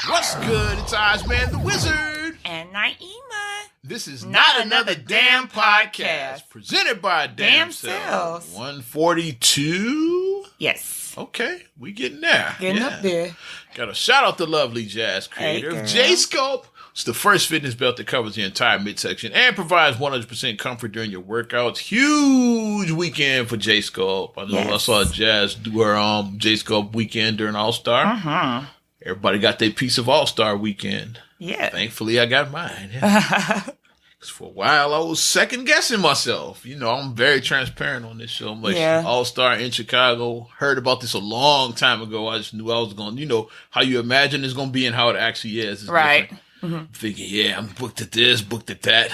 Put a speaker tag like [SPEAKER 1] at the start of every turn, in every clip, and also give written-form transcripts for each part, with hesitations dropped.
[SPEAKER 1] What's good? It's Ozman the Wizard.
[SPEAKER 2] And Naima.
[SPEAKER 1] This is Not Another Damn Podcast. Presented by Damn Cells. 142?
[SPEAKER 2] Yes.
[SPEAKER 1] Okay, we getting there.
[SPEAKER 2] Getting up there.
[SPEAKER 1] Got a shout out to lovely jazz creator, J-Scope. It's the first fitness belt that covers the entire midsection and provides 100% comfort during your workouts. Huge weekend for J-Scope. I know I saw Jazz do her J-Scope weekend during All-Star.
[SPEAKER 2] Uh-huh.
[SPEAKER 1] Everybody got their piece of All-Star weekend.
[SPEAKER 2] Yeah.
[SPEAKER 1] Thankfully, I got mine. Because for a while, I was second-guessing myself. You know, I'm very transparent on this show. I'm like, All-Star in Chicago. Heard about this a long time ago. I just knew I was going, you know, how you imagine it's going to be and how it actually is
[SPEAKER 2] right.
[SPEAKER 1] different. Mm-hmm. Thinking, I'm booked at this, booked at that.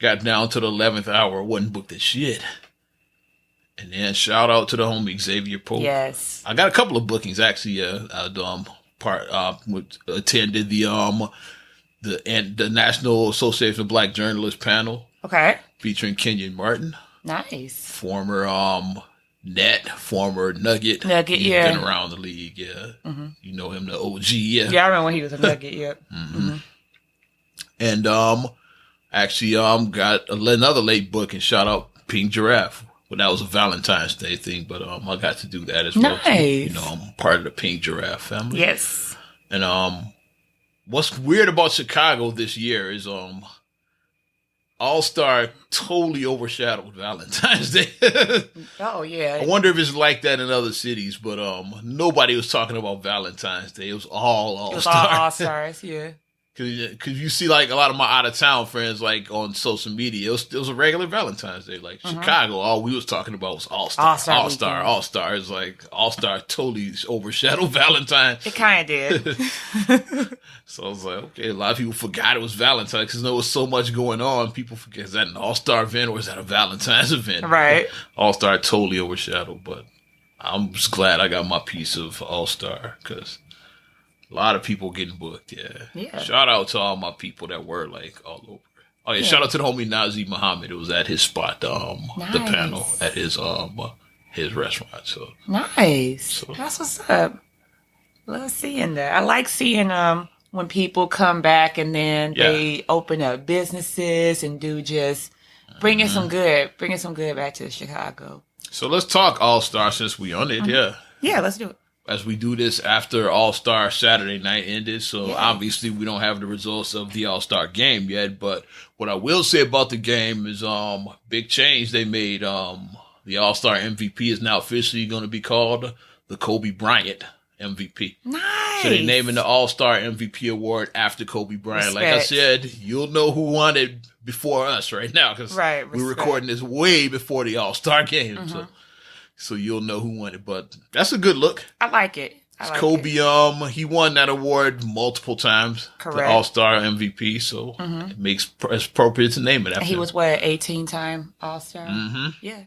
[SPEAKER 1] Got down to the 11th hour, wasn't booked at shit. And then shout out to the homie Xavier Pope.
[SPEAKER 2] Yes.
[SPEAKER 1] I got a couple of bookings actually. Attended the National Association of Black Journalists panel.
[SPEAKER 2] Okay.
[SPEAKER 1] Featuring Kenyon Martin.
[SPEAKER 2] Nice.
[SPEAKER 1] Former Net, former Nugget. He's been around the league, Mm-hmm. You know him, the OG,
[SPEAKER 2] Yeah, I remember when he was a Nugget,
[SPEAKER 1] Mm-hmm. And actually got another late booking. Shout out Pink Giraffe. Well, that was a Valentine's Day thing, but I got to do that as well.
[SPEAKER 2] Nice.
[SPEAKER 1] You know, I'm part of the Pink Giraffe family.
[SPEAKER 2] Yes.
[SPEAKER 1] And what's weird about Chicago this year is All-Star totally overshadowed Valentine's Day.
[SPEAKER 2] Oh, yeah.
[SPEAKER 1] I wonder if it's like that in other cities, but nobody was talking about Valentine's Day. It was all All-Star.
[SPEAKER 2] It was all All-Stars, yeah.
[SPEAKER 1] Because you see, like, a lot of my out-of-town friends, like, on social media, it was a regular Valentine's Day. Like, Chicago, all we was talking about was All-Star. All-Star. It's like, All-Star totally overshadowed Valentine.
[SPEAKER 2] It kind of did.
[SPEAKER 1] So I was like, okay, a lot of people forgot it was Valentine because there was so much going on. People forget, is that an All-Star event or is that a Valentine's event?
[SPEAKER 2] Right.
[SPEAKER 1] All-Star totally overshadowed, but I'm just glad I got my piece of All-Star because a lot of people getting booked, yeah. Shout out to all my people that were, like, all over. Oh, yeah, shout out to the homie Nazi Muhammad. It was at his spot,
[SPEAKER 2] nice.
[SPEAKER 1] The panel at his restaurant. So
[SPEAKER 2] nice. That's what's up. Love seeing that. I like seeing when people come back and then they open up businesses and do just bringing some good back to Chicago. So
[SPEAKER 1] let's talk All-Star since we on it,
[SPEAKER 2] Yeah, let's do it.
[SPEAKER 1] As we do this after All-Star Saturday night ended, so obviously we don't have the results of the All-Star game yet, but what I will say about the game is big change they made. The All-Star MVP is now officially going to be called the Kobe Bryant MVP.
[SPEAKER 2] Nice.
[SPEAKER 1] So they're naming the All-Star MVP award after Kobe Bryant.
[SPEAKER 2] Respect.
[SPEAKER 1] Like I said, you'll know who won it before us right now because we're recording this way before the All-Star game. So you'll know who won it, but that's a good look.
[SPEAKER 2] I like it.
[SPEAKER 1] Kobe, he won that award multiple times.
[SPEAKER 2] Correct.
[SPEAKER 1] The All-Star MVP, so it makes it's appropriate to name it after
[SPEAKER 2] he was, 18-time All-Star?
[SPEAKER 1] Mm-hmm.
[SPEAKER 2] Yeah.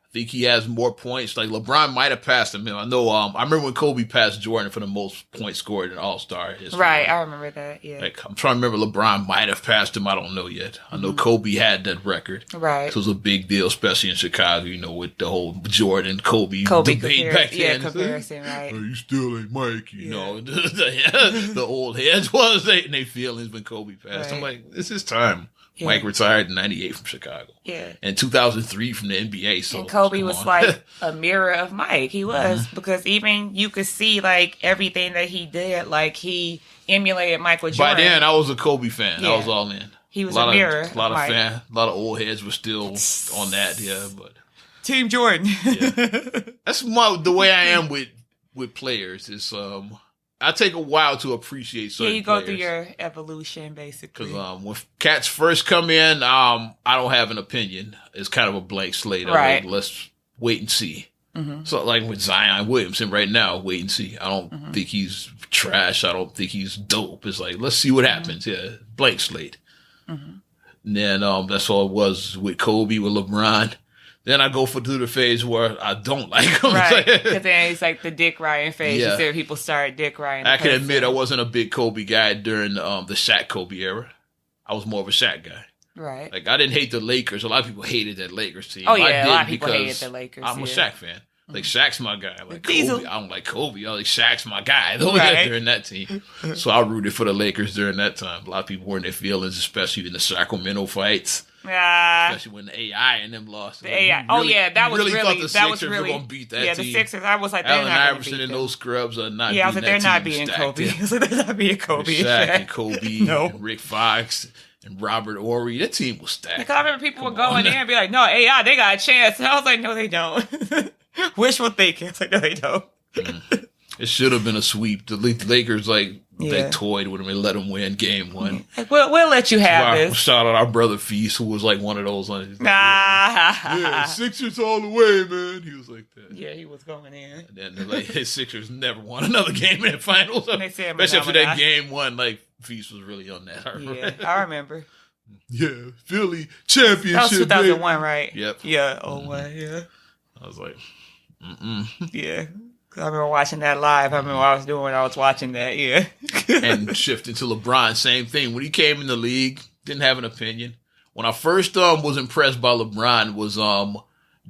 [SPEAKER 1] I think he has more points. Like, LeBron might have passed him. I know, I remember when Kobe passed Jordan for the most points scored in All-Star history.
[SPEAKER 2] Right, I remember that, yeah.
[SPEAKER 1] Like, I'm trying to remember LeBron might have passed him. I don't know yet. I know Kobe had that record.
[SPEAKER 2] Right.
[SPEAKER 1] So it was a big deal, especially in Chicago, you know, with the whole Jordan-Kobe debate back then.
[SPEAKER 2] Yeah, comparison, right.
[SPEAKER 1] Oh, you still ain't Mike, you know. The old heads was in their feelings when Kobe passed. Right. I'm like, it's his time. Yeah. Mike retired in 98 from Chicago.
[SPEAKER 2] Yeah.
[SPEAKER 1] And 2003 from the NBA. So
[SPEAKER 2] and Kobe was like a mirror of Mike. He was. Because even you could see like everything that he did. Like he emulated Michael Jordan.
[SPEAKER 1] By then, I was a Kobe fan. I was all in.
[SPEAKER 2] He was a mirror.
[SPEAKER 1] A lot of old heads were still on that. Yeah. But
[SPEAKER 2] Team Jordan.
[SPEAKER 1] That's the way I am with players. Is I take a while to appreciate certain
[SPEAKER 2] you go through your evolution, basically.
[SPEAKER 1] Because when cats first come in, I don't have an opinion. It's kind of a blank slate.
[SPEAKER 2] Right.
[SPEAKER 1] Like, let's wait and see. So like with Zion Williamson right now, wait and see. I don't think he's trash. I don't think he's dope. It's like, let's see what happens. Yeah, blank slate. And then that's all it was with Kobe, with LeBron. Then I go through the phase where I don't like him.
[SPEAKER 2] Right. Because then it's like the Dick Ryan phase.
[SPEAKER 1] Yeah.
[SPEAKER 2] You see people start Dick Ryan.
[SPEAKER 1] I can admit I wasn't a big Kobe guy during the Shaq Kobe era. I was more of a Shaq guy.
[SPEAKER 2] Right.
[SPEAKER 1] Like, I didn't hate the Lakers. A lot of people hated that Lakers team.
[SPEAKER 2] Oh, yeah. A lot of people hated the Lakers.
[SPEAKER 1] I'm a Shaq fan. Like, Shaq's my guy. Like,
[SPEAKER 2] Diesel.
[SPEAKER 1] Kobe, I don't like Kobe. I like, Shaq's my guy.
[SPEAKER 2] Right.
[SPEAKER 1] During that team. So I rooted for the Lakers during that time. A lot of people were in their feelings, especially in the Sacramento fights. Especially when the AI and them lost.
[SPEAKER 2] The AI. That was really
[SPEAKER 1] thought the Sixers
[SPEAKER 2] were
[SPEAKER 1] going to beat that team.
[SPEAKER 2] Yeah, the Sixers. I was like, they're
[SPEAKER 1] Allen
[SPEAKER 2] not going to
[SPEAKER 1] Iverson
[SPEAKER 2] beat
[SPEAKER 1] and
[SPEAKER 2] them.
[SPEAKER 1] those scrubs are not.
[SPEAKER 2] Yeah, I was like, they're not beating Kobe. I was like, they're not beating Kobe.
[SPEAKER 1] Shaq and Kobe,
[SPEAKER 2] No.
[SPEAKER 1] and Rick Fox and Robert Horry. That team was stacked.
[SPEAKER 2] Because I remember people would go in there and be like, no, AI, they got a chance. And I was like, no, they don't. Wishful thinking. It's like, no, they don't.
[SPEAKER 1] It should have been a sweep. The Lakers, they toyed with them and let them win game one.
[SPEAKER 2] Like, we'll let you have this.
[SPEAKER 1] Shout out our brother Feast, who was like one of those. Sixers all the way, man. He was like that.
[SPEAKER 2] Yeah, he was going in.
[SPEAKER 1] And then his Sixers never won another game in the finals. Especially after that game one, Feast was really on that.
[SPEAKER 2] Yeah, I remember.
[SPEAKER 1] Yeah, Philly championship.
[SPEAKER 2] That was 2001, right?
[SPEAKER 1] Yep.
[SPEAKER 2] Yeah, 01, yeah.
[SPEAKER 1] I was like,
[SPEAKER 2] Yeah. I remember watching that live. I remember what I was doing when I was watching that, yeah.
[SPEAKER 1] And shifting to LeBron, same thing. When he came in the league, didn't have an opinion. When I first was impressed by LeBron was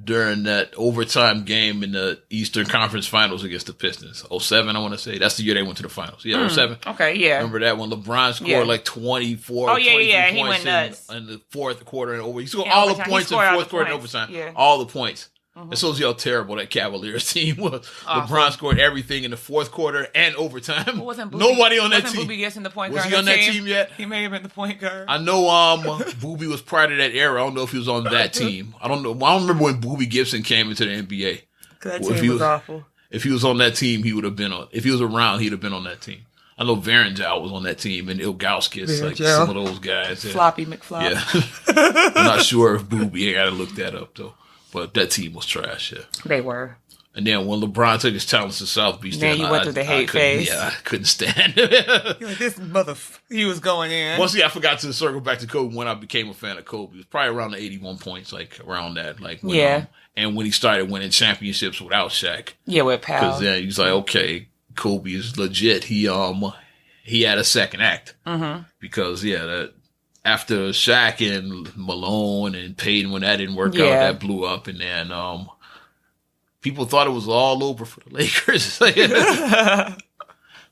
[SPEAKER 1] during that overtime game in the Eastern Conference Finals against the Pistons. 07, I want to say. That's the year they went to the finals. Yeah, 07.
[SPEAKER 2] Okay, yeah.
[SPEAKER 1] Remember that when LeBron scored 24
[SPEAKER 2] yeah,
[SPEAKER 1] points
[SPEAKER 2] he went nuts.
[SPEAKER 1] in the fourth quarter and over. He scored all the points in the fourth quarter and overtime.
[SPEAKER 2] Yeah.
[SPEAKER 1] All the points. It shows you how terrible that Cavaliers team was. LeBron scored everything in the fourth quarter and overtime. Nobody on that team.
[SPEAKER 2] Wasn't Boobie Gibson the point guard?
[SPEAKER 1] Was he on that team yet?
[SPEAKER 2] He may have been the point guard.
[SPEAKER 1] I know Boobie was part of that era. I don't know if he was on that team. I don't know. I don't remember when Boobie Gibson came into the NBA.
[SPEAKER 2] That team was awful.
[SPEAKER 1] If he was on that team, he would have been on. If he was around, he'd have been on that team. I know Varenjal was on that team and Ilgauskas, some of those guys. Yeah.
[SPEAKER 2] Floppy McFlop.
[SPEAKER 1] Yeah. I'm not sure if Boobie. I got to look that up though. But that team was trash, yeah.
[SPEAKER 2] They were.
[SPEAKER 1] And then when LeBron took his talents to South Beach,
[SPEAKER 2] then you went through the hate phase.
[SPEAKER 1] Yeah, I couldn't stand
[SPEAKER 2] it. You're like, this he was going in.
[SPEAKER 1] Once I forgot to circle back to Kobe when I became a fan of Kobe. It was probably around the 81 points, around that. And when he started winning championships without Shaq.
[SPEAKER 2] Yeah, with Powell.
[SPEAKER 1] Because then he was like, okay, Kobe is legit. He had a second act. Mm-hmm. Because, after Shaq and Malone and Payton, when that didn't work out, that blew up. And then people thought it was all over for the Lakers.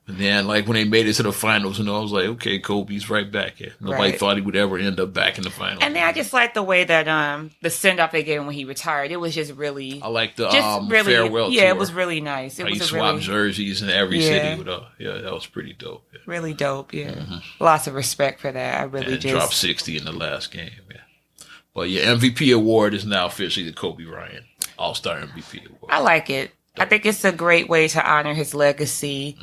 [SPEAKER 1] And then, when they made it to the finals, I was like, okay, Kobe's right back here. Nobody thought he would ever end up back in the finals.
[SPEAKER 2] And then I just like the way that the send-off they gave him when he retired. It was just really...
[SPEAKER 1] I like the farewell tour.
[SPEAKER 2] Yeah, it was really nice.
[SPEAKER 1] He swapped jerseys in every city. That was pretty dope. Yeah.
[SPEAKER 2] Really dope, yeah. Mm-hmm. Lots of respect for that. I really just...
[SPEAKER 1] dropped 60 in the last game, yeah. But MVP award is now officially the Kobe Bryant All-Star MVP award.
[SPEAKER 2] I like it. I think it's a great way to honor his legacy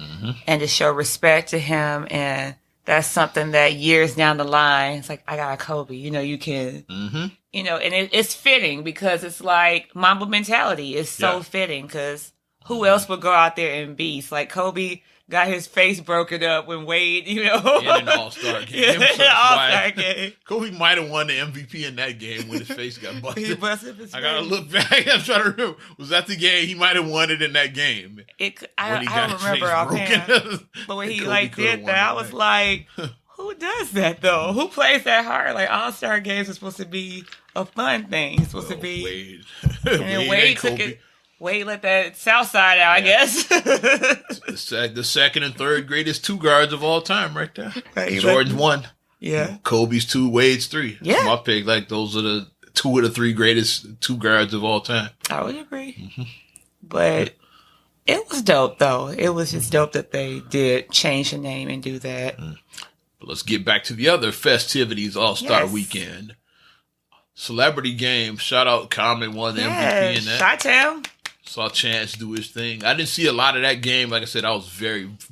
[SPEAKER 2] and to show respect to him. And that's something that years down the line, it's like, I got a Kobe. You can, and it's fitting because it's like Mamba mentality is so fitting because who else would go out there and beast? Like Kobe got his face broken up when Wade,
[SPEAKER 1] in an All-Star game.
[SPEAKER 2] All-Star game.
[SPEAKER 1] Kobe might have won the MVP in that game when his face got busted.
[SPEAKER 2] He busted his face.
[SPEAKER 1] I gotta look back. I'm trying to remember. Was that the game? He might have won it in that game.
[SPEAKER 2] I don't remember offhand. But when he did that, I was like, who does that though? Who plays that hard? All-Star games are supposed to be a fun thing. It's supposed to be.
[SPEAKER 1] Wade.
[SPEAKER 2] And then Wade took it. Wade let that South Side out, I guess.
[SPEAKER 1] The second and third greatest two guards of all time, right there. Jordan's one.
[SPEAKER 2] Yeah.
[SPEAKER 1] Kobe's two, Wade's three.
[SPEAKER 2] Yeah.
[SPEAKER 1] That's my pick. Those are the two of the three greatest two guards of all time.
[SPEAKER 2] I would agree. Mm-hmm. But it was dope, though. It was just dope that they did change the name and do that.
[SPEAKER 1] But let's get back to the other festivities All-Star Weekend. Celebrity game. Shout out Common won the MVP in that.
[SPEAKER 2] Chi-Town.
[SPEAKER 1] Saw Chance do his thing. I didn't see a lot of that game. Like I said,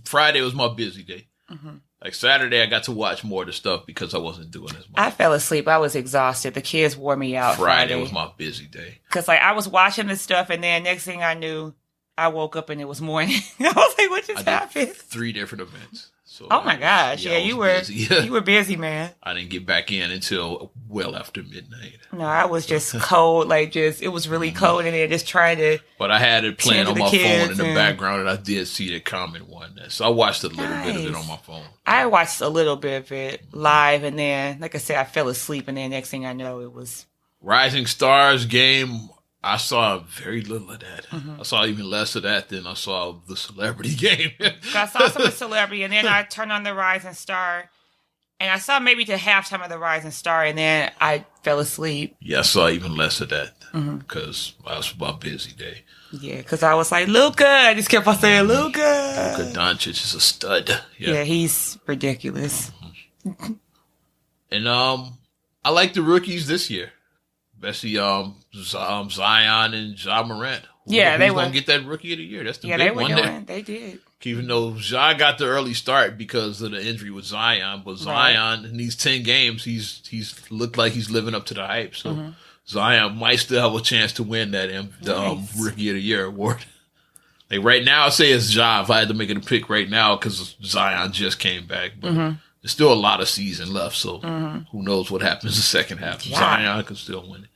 [SPEAKER 1] Friday was my busy day. Mm-hmm. Saturday, I got to watch more of the stuff because I wasn't doing as much.
[SPEAKER 2] I fell asleep. I was exhausted. The kids wore me out.
[SPEAKER 1] Friday was my busy day.
[SPEAKER 2] Because I was watching this stuff, and then next thing I knew, I woke up and it was morning. I was like, what just happened?
[SPEAKER 1] 3 different events. So
[SPEAKER 2] oh my gosh. Yeah, you were busy, man.
[SPEAKER 1] I didn't get back in until well after midnight.
[SPEAKER 2] No, I was just cold. It was really cold in there just trying to.
[SPEAKER 1] But I had it playing on my phone in the background, and I did see the Common one. So I watched a little bit of it on my phone.
[SPEAKER 2] I watched a little bit of it live, and then, like I said, I fell asleep, and then next thing I know, it was.
[SPEAKER 1] Rising Stars game. I saw very little of that. I saw even less of that than I saw the celebrity game.
[SPEAKER 2] I saw some of the celebrity, and then I turned on the Rising Star, and I saw maybe the halftime of the Rising Star, and then I fell asleep.
[SPEAKER 1] Yeah, I saw even less of that because I was about busy day.
[SPEAKER 2] Yeah, because I was like, Luka. I just kept on saying, Luka.
[SPEAKER 1] Luka Doncic is a stud.
[SPEAKER 2] Yeah, he's ridiculous.
[SPEAKER 1] And I like the rookies this year. Especially Zion and Ja Morant.
[SPEAKER 2] Yeah,
[SPEAKER 1] they were going to get that Rookie of the Year. That's the big one.
[SPEAKER 2] Yeah, they did.
[SPEAKER 1] Even though Ja got the early start because of the injury with Zion, but Zion in these 10 games, he's looked like he's living up to the hype. So Zion might still have a chance to win that Rookie of the Year award. Like right now, I say it's Ja if I had to make it a pick right now because Zion just came back. But there's still a lot of season left, so who knows what happens in the second half. Yeah. Zion could still win it.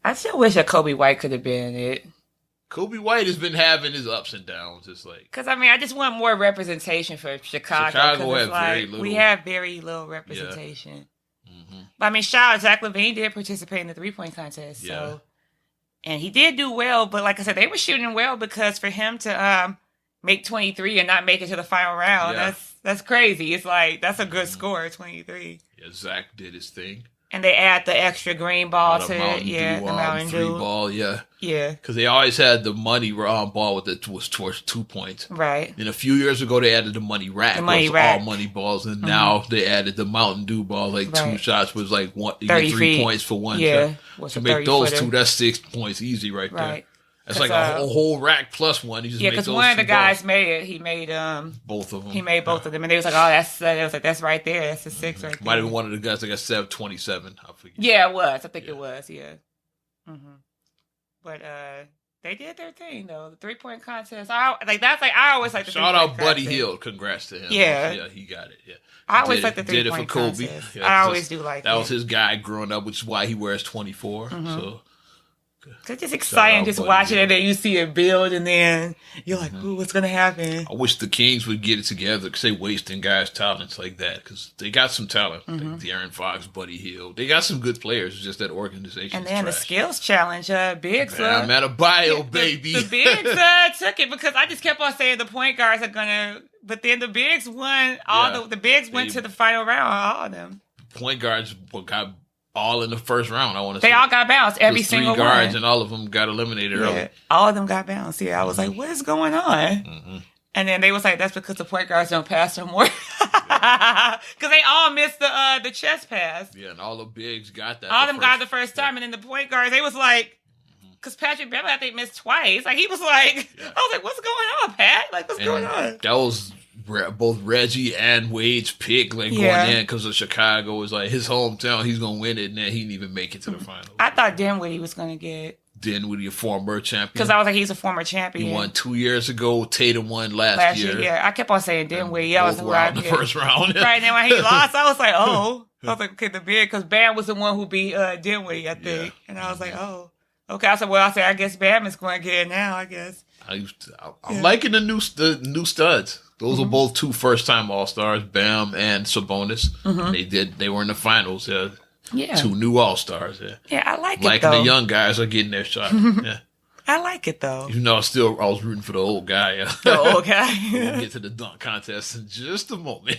[SPEAKER 2] I still wish that Kobe White could have been it.
[SPEAKER 1] Kobe White has been having his ups and downs. It's like
[SPEAKER 2] because I just want more representation for Chicago.
[SPEAKER 1] Chicago had very little.
[SPEAKER 2] We have very little representation. Yeah. But shout out Zach LaVine did participate in the 3-point contest. So, and he did do well. But like I said, they were shooting well because for him to make 23 and not make it to the final round, that's crazy. It's like that's a good score, 23.
[SPEAKER 1] Yeah, Zach did his thing.
[SPEAKER 2] And they add the extra green ball to it. Yeah, the Mountain Dew.
[SPEAKER 1] 3 ball, yeah.
[SPEAKER 2] Yeah.
[SPEAKER 1] Because they always had the money ball that was towards 2 points.
[SPEAKER 2] Right.
[SPEAKER 1] And a few years ago, they added the money rack. All money balls. And now they added the Mountain Dew ball, like 2 shots was like one, you get 3 points for 1 shot. To make those 2, that's 6 points easy right there. It's like a whole rack plus 1. You just
[SPEAKER 2] because one of the guys made it. He made
[SPEAKER 1] both of them.
[SPEAKER 2] He made both of them, and they was like, "Oh, that's right there. That's a 6 right there."
[SPEAKER 1] Might have been one of the guys that got 727. I forget.
[SPEAKER 2] Yeah, it was. I think it was. Yeah. But they did their thing though. The 3-point contest. I always like the
[SPEAKER 1] shout out Buddy Hield. Congrats to him.
[SPEAKER 2] Yeah,
[SPEAKER 1] he got it. Yeah.
[SPEAKER 2] I always like the 3-point contest. Did it for Kobe. Yeah, I always do like
[SPEAKER 1] that. Was his guy growing up, which is why he wears 24. So.
[SPEAKER 2] It's just exciting just watching it, and then you see it build, and then you're like, ooh, what's going to happen?
[SPEAKER 1] I wish the Kings would get it together because they wasting guys' talents like that because they got some talent. Like De'Aaron Fox, Buddy Hield. They got some good players. It's just that organization.
[SPEAKER 2] And then the skills challenge, Biggs.
[SPEAKER 1] I'm at a bio, baby.
[SPEAKER 2] The Biggs took it because I just kept on saying the point guards are going to, but then the Biggs won. The Biggs went to the final round, all of them.
[SPEAKER 1] Point guards got all in the first round, I want to say.
[SPEAKER 2] They all got bounced, every single
[SPEAKER 1] 3 guards,
[SPEAKER 2] one.
[SPEAKER 1] And all of them got eliminated early.
[SPEAKER 2] All of them got bounced. Yeah, I was like, what is going on? And then they was like, that's because the point guards don't pass no more. Because they all missed the chest pass.
[SPEAKER 1] Yeah, and all the bigs got that.
[SPEAKER 2] All of them got it the first time. And then the point guards, they was like, because Patrick Beverly, I think, missed twice. Like, he was like, I was like, what's going on, Pat? Like, what's going on?
[SPEAKER 1] That was both Reggie and Wade's pick, like going in because of Chicago. Was like his hometown. He's gonna win it, and then he didn't even make it to the finals.
[SPEAKER 2] I thought Dinwiddie was gonna get
[SPEAKER 1] Dinwiddie, a former champion.
[SPEAKER 2] Because I was like, he's a former champion.
[SPEAKER 1] He won 2 years ago. Tatum won last year.
[SPEAKER 2] Yeah, I kept on saying Dinwiddie. I was
[SPEAKER 1] in the first round.
[SPEAKER 2] Right, and when he lost, I was like, oh. I was like, okay, the big, because Bam was the one who beat Dinwiddie, I think. And I was like, oh. Okay, I said, I guess Bam is going to get it now, I guess.
[SPEAKER 1] I'm liking the new studs. Those are both 2 first-time All-Stars, Bam and Sabonis. They were in the finals. 2 new All-Stars.
[SPEAKER 2] Yeah, I like it,
[SPEAKER 1] though. The young guys are getting their shot.
[SPEAKER 2] I like it, though.
[SPEAKER 1] Even though I was rooting for the old guy.
[SPEAKER 2] The old guy.
[SPEAKER 1] We'll get to the dunk contest in just a moment.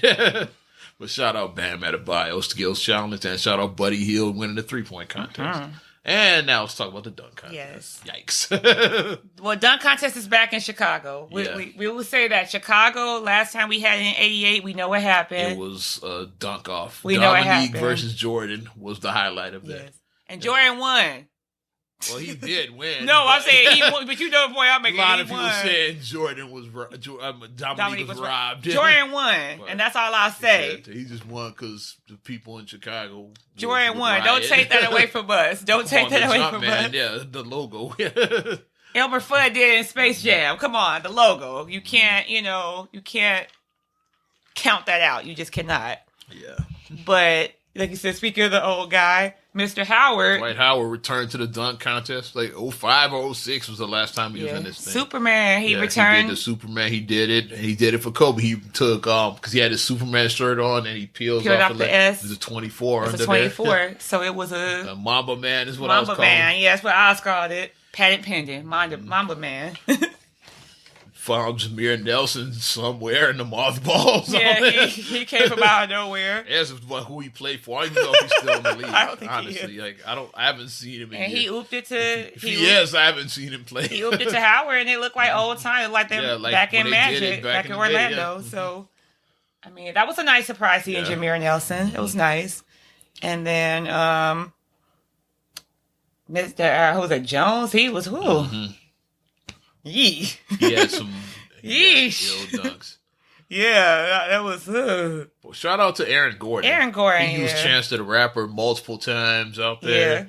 [SPEAKER 1] But shout out Bam Adebayo skills challenge, and shout out Buddy Hield winning the 3-point contest. And now let's talk about the dunk contest.
[SPEAKER 2] Yes. Yikes. Well, dunk contest is back in Chicago. We will say that. Chicago, last time we had it in 88, we know what happened.
[SPEAKER 1] It was a dunk off.
[SPEAKER 2] We know what happened.
[SPEAKER 1] Dominique versus Jordan was the highlight of that. Yes.
[SPEAKER 2] And Jordan won.
[SPEAKER 1] Well, he did win.
[SPEAKER 2] No, I'm saying he won, but you know the point I'm making.
[SPEAKER 1] A lot of people saying Jordan was Dominique was robbed.
[SPEAKER 2] Jordan won, and that's all I'll say.
[SPEAKER 1] He just won because the people in Chicago.
[SPEAKER 2] Jordan won. Don't take that away from us. Don't take that away from us.
[SPEAKER 1] Yeah, the logo.
[SPEAKER 2] Elmer Fudd did it in Space Jam. Come on, the logo. You can't, you can't count that out. You just cannot.
[SPEAKER 1] Yeah.
[SPEAKER 2] But like you said, speaking of the old guy, Mr. Howard.
[SPEAKER 1] Dwight Howard returned to the dunk contest. Like 05 or 06 was the last time he was in this thing.
[SPEAKER 2] Superman, he returned.
[SPEAKER 1] He did the Superman. He did it. He did it for Kobe. He took because he had his Superman shirt on and he peeled off the S. It was a 24
[SPEAKER 2] under 24. There. So it was a
[SPEAKER 1] Mamba Man is what I was calling
[SPEAKER 2] Man. Yeah, that's what I was called it. Patent pending. Mamba Man.
[SPEAKER 1] Found Jameer Nelson somewhere in the mothballs.
[SPEAKER 2] Yeah, he came from out of nowhere.
[SPEAKER 1] That's who he played for. I don't even know if he's still in the league.
[SPEAKER 2] I don't think
[SPEAKER 1] honestly,
[SPEAKER 2] he is.
[SPEAKER 1] I haven't seen him.
[SPEAKER 2] And he ooped it to.
[SPEAKER 1] I haven't seen him play.
[SPEAKER 2] He ooped it to Howard, and it looked like old time, like them back in Magic, back in Orlando.
[SPEAKER 1] Day,
[SPEAKER 2] So, I mean, that was a nice surprise seeing Jameer Nelson. It was nice. And then Mr. Who was it, Jones? He was who?
[SPEAKER 1] Mm-hmm.
[SPEAKER 2] Yee.
[SPEAKER 1] He had some
[SPEAKER 2] ill
[SPEAKER 1] dunks.
[SPEAKER 2] Yeah, that was.
[SPEAKER 1] Well, shout out to Aaron Gordon. He used Chance the Rapper multiple times out there.
[SPEAKER 2] Yeah.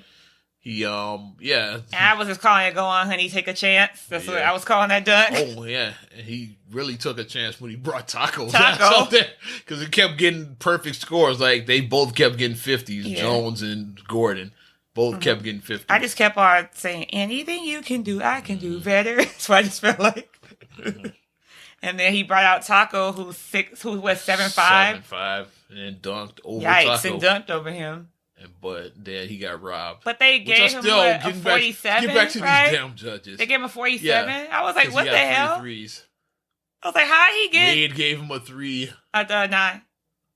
[SPEAKER 1] He And
[SPEAKER 2] I was just calling it "Go on, honey, take a chance." That's what I was calling that dunk.
[SPEAKER 1] Oh yeah, and he really took a chance when he brought Taco out there because it kept getting perfect scores. Like they both kept getting 50s. Jones and Gordon. Both kept getting 50.
[SPEAKER 2] I just kept on saying, anything you can do, I can do better. So I just felt like. And then he brought out Taco, who was 7'5".
[SPEAKER 1] 7'5", and then dunked over Taco.
[SPEAKER 2] And dunked over him.
[SPEAKER 1] But then he got robbed.
[SPEAKER 2] But they gave him a 47,
[SPEAKER 1] get back to
[SPEAKER 2] right?
[SPEAKER 1] these damn judges.
[SPEAKER 2] They gave him a 47? Yeah, I was like, what the hell?
[SPEAKER 1] Threes.
[SPEAKER 2] I was like, how did he get...
[SPEAKER 1] Wade gave him a 3.
[SPEAKER 2] A 9.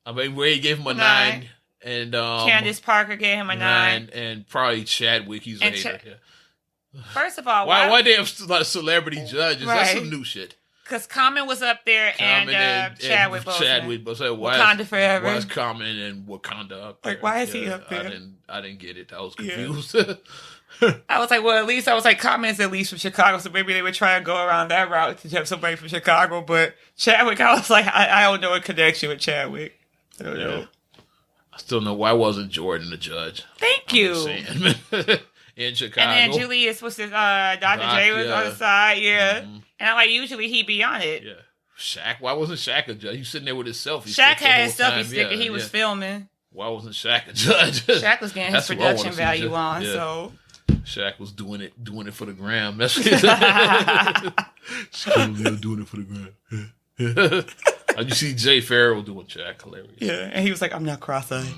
[SPEAKER 1] I mean, Wade gave him a 9. And
[SPEAKER 2] Candace Parker gave him a 9.
[SPEAKER 1] And probably Chadwick, he's a hater.
[SPEAKER 2] First of all,
[SPEAKER 1] why they have celebrity judges? Right. That's some new shit.
[SPEAKER 2] Because Common was up there and Chadwick both.
[SPEAKER 1] Chadwick, but
[SPEAKER 2] Wakanda forever.
[SPEAKER 1] Why is Common and Wakanda up there?
[SPEAKER 2] Like, why is he up there?
[SPEAKER 1] I didn't get it. I was confused.
[SPEAKER 2] I was like, well, at least Common's at least from Chicago, so maybe they would try and go around that route to have somebody from Chicago. But Chadwick, I was like, I don't know a connection with Chadwick. I don't know.
[SPEAKER 1] I still know why wasn't Jordan the judge.
[SPEAKER 2] Thank you.
[SPEAKER 1] In Chicago.
[SPEAKER 2] And then Julius was his, Dr. J was on the side, And I'm like, usually he'd be on it.
[SPEAKER 1] Yeah. Shaq, why wasn't Shaq a judge? He was sitting there with his selfie
[SPEAKER 2] stick. Shaq had his selfie stick and he was filming.
[SPEAKER 1] Why wasn't Shaq a judge?
[SPEAKER 2] Shaq was getting his production value on, so.
[SPEAKER 1] Shaq was doing it for the gram. That's what Shaq doing it for the gram. You see Jay Farrell doing Shaq, hilarious.
[SPEAKER 2] Yeah, and he was like, "I'm not cross-eyed."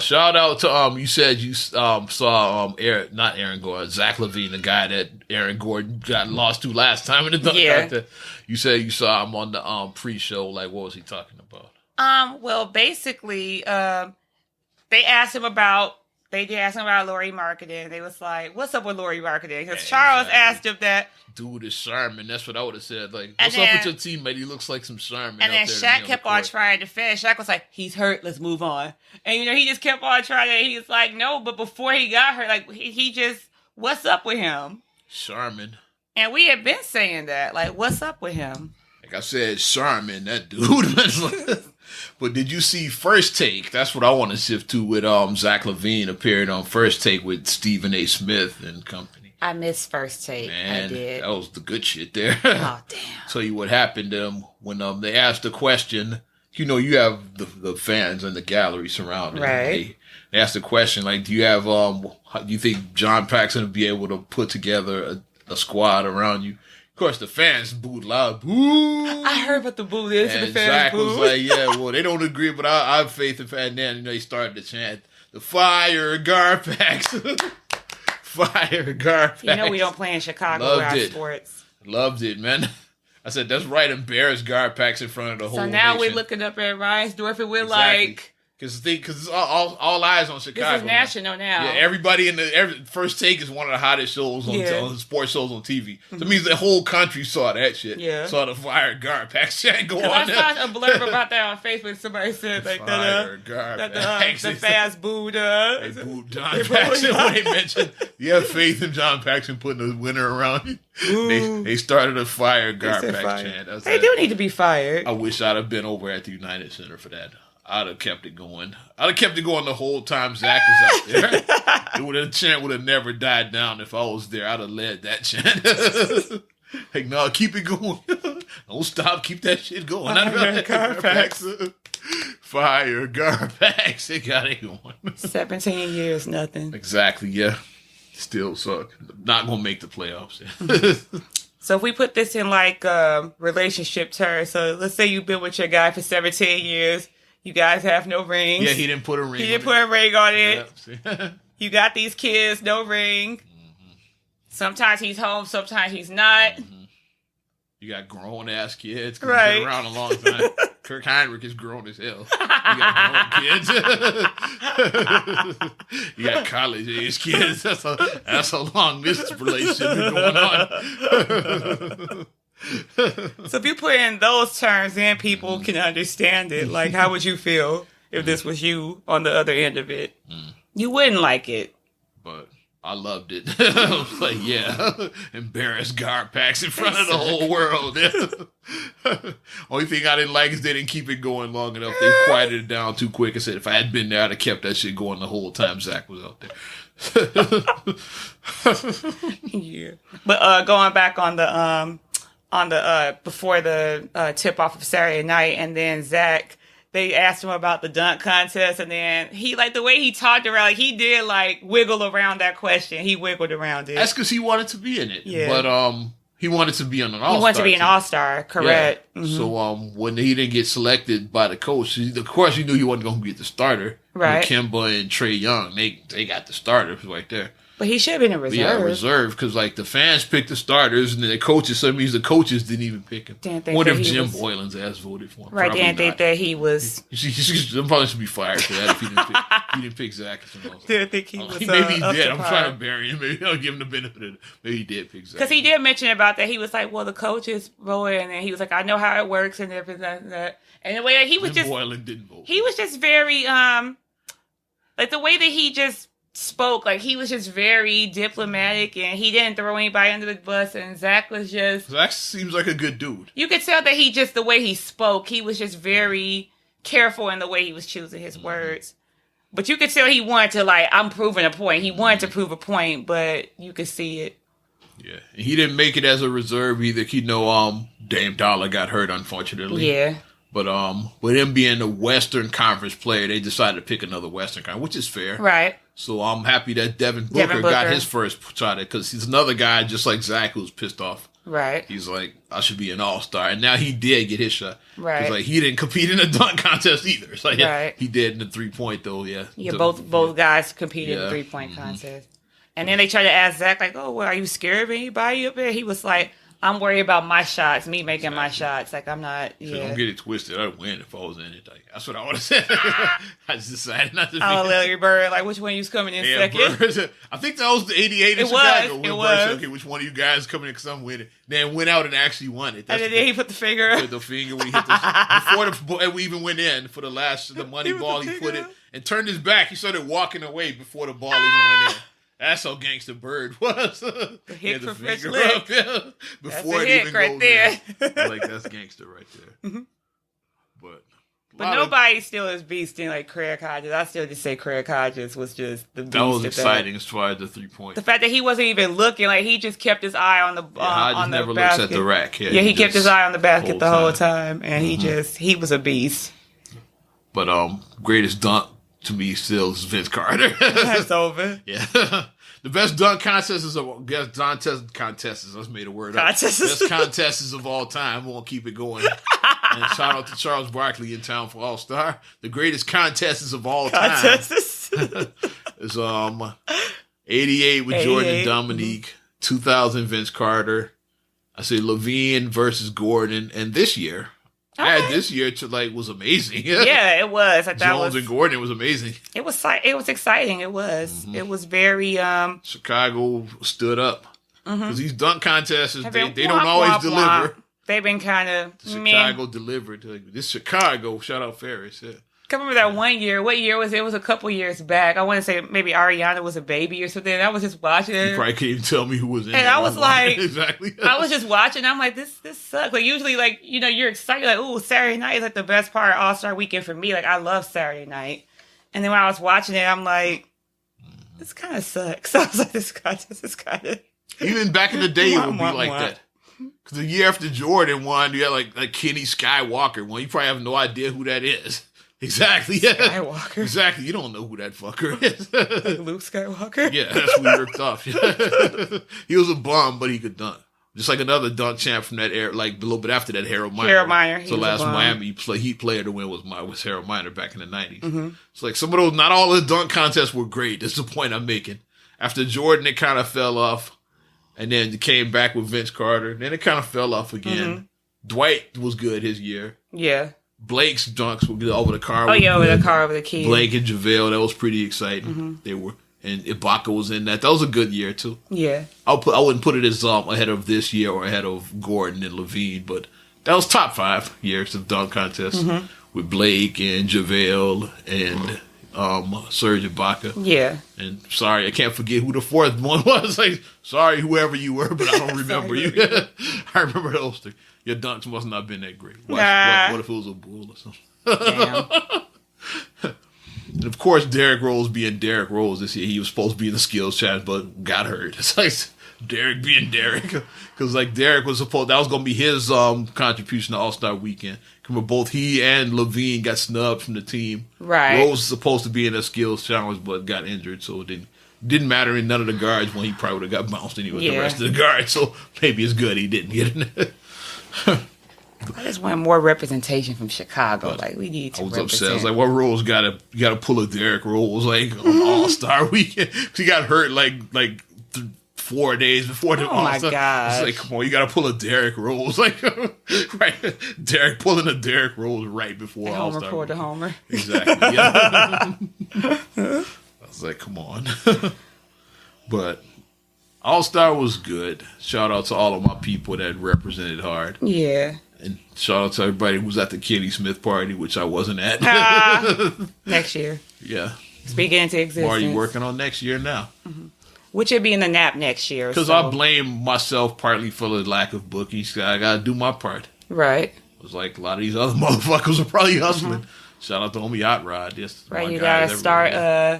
[SPEAKER 1] Shout out to you said you saw not Aaron Gordon, Zach LaVine, the guy that Aaron Gordon got lost to last time in the dunk contest. You said you saw him on the pre-show. Like, what was he talking about?
[SPEAKER 2] Well, basically, they asked him about Lori Marketing. They was like, "What's up with Lori Marketing?" Because Charles asked him that.
[SPEAKER 1] Dude is Sherman. That's what I would have said. Like, what's up with your teammate? He looks like some Sherman.
[SPEAKER 2] And then Shaq kept on trying to finish. Shaq was like, "He's hurt. Let's move on." And he just kept on trying to. He was like, "No," but before he got hurt, like he just, what's up with him?
[SPEAKER 1] Sherman.
[SPEAKER 2] And we had been saying that, like, what's up with him?
[SPEAKER 1] Like I said, Sherman, that dude. But did you see First Take? That's what I want to shift to with Zach LaVine appearing on First Take with Stephen A. Smith and company.
[SPEAKER 2] I missed First Take.
[SPEAKER 1] Man,
[SPEAKER 2] I did.
[SPEAKER 1] That was the good shit there.
[SPEAKER 2] Oh, damn.
[SPEAKER 1] Tell you what happened when they asked the question. You know, you have the fans in the gallery surrounding.
[SPEAKER 2] Right.
[SPEAKER 1] They asked the question, like, do you have do you think John Paxson would be able to put together a squad around you? Of course, the fans booed loud. Boo!
[SPEAKER 2] I heard what the boo is. And the fans
[SPEAKER 1] Zach was like, yeah, well, they don't agree, but I have faith in fans. And then, he started to chant, the fire Garpax. Fire Garpax.
[SPEAKER 2] You know we don't play in Chicago with our sports.
[SPEAKER 1] Loved it, man. I said, that's right, embarrass Garpax in front of the whole nation.
[SPEAKER 2] So now we're looking up at Reinsdorf and we're like...
[SPEAKER 1] Because it's all eyes on Chicago.
[SPEAKER 2] This is national now.
[SPEAKER 1] Yeah, everybody First Take is one of the hottest shows on sports shows on TV. So it means the whole country saw that shit.
[SPEAKER 2] Yeah.
[SPEAKER 1] Saw the Fire Garpax chant go on.
[SPEAKER 2] I saw a blurb about that on Facebook. Somebody said like that the fans booed.
[SPEAKER 1] They booed John Paxson when they mentioned you have faith in John Paxson putting a winner around you. They started a Fire Garpax chant.
[SPEAKER 2] They do need to be fired.
[SPEAKER 1] I wish I'd have been over at the United Center for that. I'd have kept it going. I'd have kept it going the whole time Zach was out there. The chant would have never died down if I was there. I'd have led that chant. Like, no, keep it going. Don't stop. Keep that shit going. Fire, Garbax. They got anyone.
[SPEAKER 2] 17 years, nothing.
[SPEAKER 1] Exactly, yeah. Still suck. Not going to make the playoffs.
[SPEAKER 2] So if we put this in like relationship terms, so let's say you've been with your guy for 17 years. You guys have no rings.
[SPEAKER 1] Yeah, he didn't put a ring on it.
[SPEAKER 2] He didn't put a ring on it.
[SPEAKER 1] Yeah.
[SPEAKER 2] You got these kids, no ring. Mm-hmm. Sometimes he's home, sometimes he's not. Mm-hmm.
[SPEAKER 1] You got grown-ass kids.
[SPEAKER 2] Right.
[SPEAKER 1] He's been around a long time. Kirk Heinrich is grown as hell. You got grown kids. You got college-age kids. That's a long-distance relationship going on.
[SPEAKER 2] So if you put in those terms, then people can understand it. Like, how would you feel if this was you on the other end of it? You wouldn't like it.
[SPEAKER 1] But I loved it. I was like, yeah, embarrassed Garbax in front of the whole world. Only thing I didn't like is they didn't keep it going long enough. They quieted it down too quick. I said, if I had been there, I'd have kept that shit going the whole time Zach was out there.
[SPEAKER 2] Yeah. But going back on the before the tip off of Saturday night, and then Zach, they asked him about the dunk contest, and then he, like, the way he talked around, like, he did, like, wiggle around that question. He wiggled around it.
[SPEAKER 1] That's because he wanted to be in it.
[SPEAKER 2] Yeah.
[SPEAKER 1] But he wanted to be on an all-star.
[SPEAKER 2] He wanted to be an all-star, correct.
[SPEAKER 1] Yeah. Mm-hmm. So when he didn't get selected by the coach, of course he knew he wasn't going to get the starter.
[SPEAKER 2] Right.
[SPEAKER 1] Kemba and Trae Young, they got the starters right there.
[SPEAKER 2] But he should have been in reserve.
[SPEAKER 1] Yeah, reserve, because like the fans picked the starters, and then the coaches. So that means the coaches didn't even pick him. What if Jim Boylan's ass voted for him?
[SPEAKER 2] Right, didn't think that he was.
[SPEAKER 1] He probably should be fired for that if he didn't pick Zach.
[SPEAKER 2] Didn't think he was.
[SPEAKER 1] Maybe he did. I'm trying to bury him. Maybe I'll give him the benefit of it. Maybe he did pick Zach.
[SPEAKER 2] Because he did mention about that. He was like, "Well, the coaches voted," and then he was like, "I know how it works," and everything like that. And the way that he was
[SPEAKER 1] Jim Boylan didn't vote.
[SPEAKER 2] He was just very like the way that he just spoke, like he was just very diplomatic, and he didn't throw anybody under the bus, and Zach
[SPEAKER 1] seems like a good dude.
[SPEAKER 2] You could tell that the way he spoke, he was just very careful in the way he was choosing his words. But you could tell he wanted to, like, I'm proving a point. He wanted to prove a point, but you could see it.
[SPEAKER 1] Yeah. And he didn't make it as a reserve either. Dame Dollar got hurt, unfortunately.
[SPEAKER 2] Yeah.
[SPEAKER 1] But with him being a Western Conference player, they decided to pick another Western Conference, which is fair.
[SPEAKER 2] Right.
[SPEAKER 1] So I'm happy that Devin Booker got his first shot at, because he's another guy just like Zach who's pissed off.
[SPEAKER 2] Right.
[SPEAKER 1] He's like, I should be an all-star. And now he did get his shot.
[SPEAKER 2] Right.
[SPEAKER 1] Because like, he didn't compete in the dunk contest either. It's like,
[SPEAKER 2] right.
[SPEAKER 1] He did in the three-point, though, yeah.
[SPEAKER 2] Yeah, both guys competed in the three-point contest. And then they tried to ask Zach, like, oh, well, are you scared of anybody up there? He was like, I'm worried about my shots, me making my shots. Like, I'm not,
[SPEAKER 1] So don't get it twisted. I'd win if I was in it. Like, that's what I would have said. I just decided not to be.
[SPEAKER 2] Oh, Larry Bird. Like, which one of you's coming in second?
[SPEAKER 1] Bird. I think that was the 88 in Chicago. It was. Okay, which one of you guys coming in because I'm winning. Then went out and actually won it.
[SPEAKER 2] That's and then he put the finger up.
[SPEAKER 1] Put the finger when he hit before we even went in for the money ball, he put it and turned his back. He started walking away before the ball even went in. That's how gangster Bird was.
[SPEAKER 2] The hit for French
[SPEAKER 1] up,
[SPEAKER 2] yeah,
[SPEAKER 1] before
[SPEAKER 2] that's
[SPEAKER 1] it even
[SPEAKER 2] right
[SPEAKER 1] goes
[SPEAKER 2] there.
[SPEAKER 1] Like, that's gangster right there. Mm-hmm.
[SPEAKER 2] But nobody still is beasting like Craig Hodges. I still just say Craig Hodges was just the beast.
[SPEAKER 1] That was exciting as far as the 3-point.
[SPEAKER 2] The fact that he wasn't even looking, like he just kept his eye on the on the
[SPEAKER 1] never
[SPEAKER 2] basket.
[SPEAKER 1] Looks at the rack.
[SPEAKER 2] Yeah, he kept his eye on the basket the whole time, and he was a beast.
[SPEAKER 1] But greatest dunk to me still is Vince Carter.
[SPEAKER 2] That's over.
[SPEAKER 1] Yeah. The best dunk contests let's made a word up. Best contests of all time. We'll keep it going. And shout out to Charles Barkley in town for All-Star. The greatest contests of all time is 88 with
[SPEAKER 2] 88.
[SPEAKER 1] Jordan Dominique, 2000 Vince Carter. I say Levine versus Gordon, and this year. Okay. I had this year was amazing.
[SPEAKER 2] Yeah, it was.
[SPEAKER 1] Jones and Gordon was amazing.
[SPEAKER 2] It was exciting. It was. Mm-hmm. It was very.
[SPEAKER 1] Chicago stood up because these dunk contests they don't always deliver.
[SPEAKER 2] They've been kind of
[SPEAKER 1] Chicago delivered. This Chicago, shout out Ferris. Yeah.
[SPEAKER 2] I remember that one year. What year was it? It was a couple years back. I want to say maybe Ariana was a baby or something. I was just watching it.
[SPEAKER 1] You probably can't even tell me who was in it.
[SPEAKER 2] And I was like,
[SPEAKER 1] exactly.
[SPEAKER 2] I was just watching. I'm like, this sucks. Like usually, like you're excited. Like, ooh, Saturday night is like the best part of All-Star Weekend for me. Like I love Saturday night. And then when I was watching it, I'm like, this kind of sucks. I was like, this kind of.
[SPEAKER 1] Even back in the day, it would be like that. Because the year after Jordan won, you had like Kenny Skywalker won. You probably have no idea who that is. Exactly. Yeah.
[SPEAKER 2] Skywalker.
[SPEAKER 1] Exactly. You don't know who that fucker is.
[SPEAKER 2] Like Luke Skywalker.
[SPEAKER 1] Yeah, that's who he ripped off. He was a bum, but he could dunk. Just like another dunk champ from that era, like a little bit after that, Harold Miner.
[SPEAKER 2] Harold Miner.
[SPEAKER 1] So last Miami Heat player to win was Harold Miner back in the 90s. It's like some of those, not all the dunk contests were great. That's the point I'm making. After Jordan, it kind of fell off. And then it came back with Vince Carter. Then it kind of fell off again. Dwight was good his year.
[SPEAKER 2] Yeah.
[SPEAKER 1] Blake's dunks were good over the car.
[SPEAKER 2] Oh, yeah, over the car, over the key.
[SPEAKER 1] Blake and JaVale, that was pretty exciting. They were, and Ibaka was in that. That was a good year too.
[SPEAKER 2] Yeah.
[SPEAKER 1] I wouldn't put it as ahead of this year or ahead of Gordon and Levine, but that was top 5 years of dunk contests with Blake and JaVale and Serge Ibaka.
[SPEAKER 2] Yeah.
[SPEAKER 1] And sorry, I can't forget who the 4th one was. Like, sorry, whoever you were, but I don't remember you. I remember those 3. Your dunks must not have been that great. What if it was a bull or something?
[SPEAKER 2] Damn.
[SPEAKER 1] And of course, Derrick Rose being Derrick Rose this year, he was supposed to be in the skills challenge, but got hurt. It's like Derrick being Derrick. Because like Derrick was supposed, that was going to be his contribution to All-Star Weekend. Because both he and Levine got snubbed from the team.
[SPEAKER 2] Right.
[SPEAKER 1] Rose was supposed to be in a skills challenge, but got injured, so it didn't matter in none of the guards when he probably would have got bounced anyway. The rest of the guards, so maybe it's good he didn't get in there.
[SPEAKER 2] I just want more representation from Chicago. Like, we need to represent.
[SPEAKER 1] Upset. I was like, what Rose got to pull a Derrick Rose like on All-Star Weekend? Because he got hurt like 4 days before the All-Star.
[SPEAKER 2] Oh my gosh.
[SPEAKER 1] It's like, come on, you got to pull a Derrick Rose. Like, right, pulling a Derrick Rose right before All-Star.
[SPEAKER 2] Homer for the Homer.
[SPEAKER 1] Exactly. Yeah. I was like, come on. But All-Star was good. Shout out to all of my people that represented hard.
[SPEAKER 2] Yeah.
[SPEAKER 1] And shout out to everybody who was at the Kenny Smith party, which I wasn't at.
[SPEAKER 2] Next year.
[SPEAKER 1] Yeah.
[SPEAKER 2] Speaking into existence.
[SPEAKER 1] What are you working on next year now?
[SPEAKER 2] Which would be in the NAP next year.
[SPEAKER 1] Because I blame myself partly for the lack of bookings. I got to do my part.
[SPEAKER 2] Right.
[SPEAKER 1] It was like a lot of these other motherfuckers are probably hustling. Shout out to homie Yacht Rod.
[SPEAKER 2] Right, you got to start,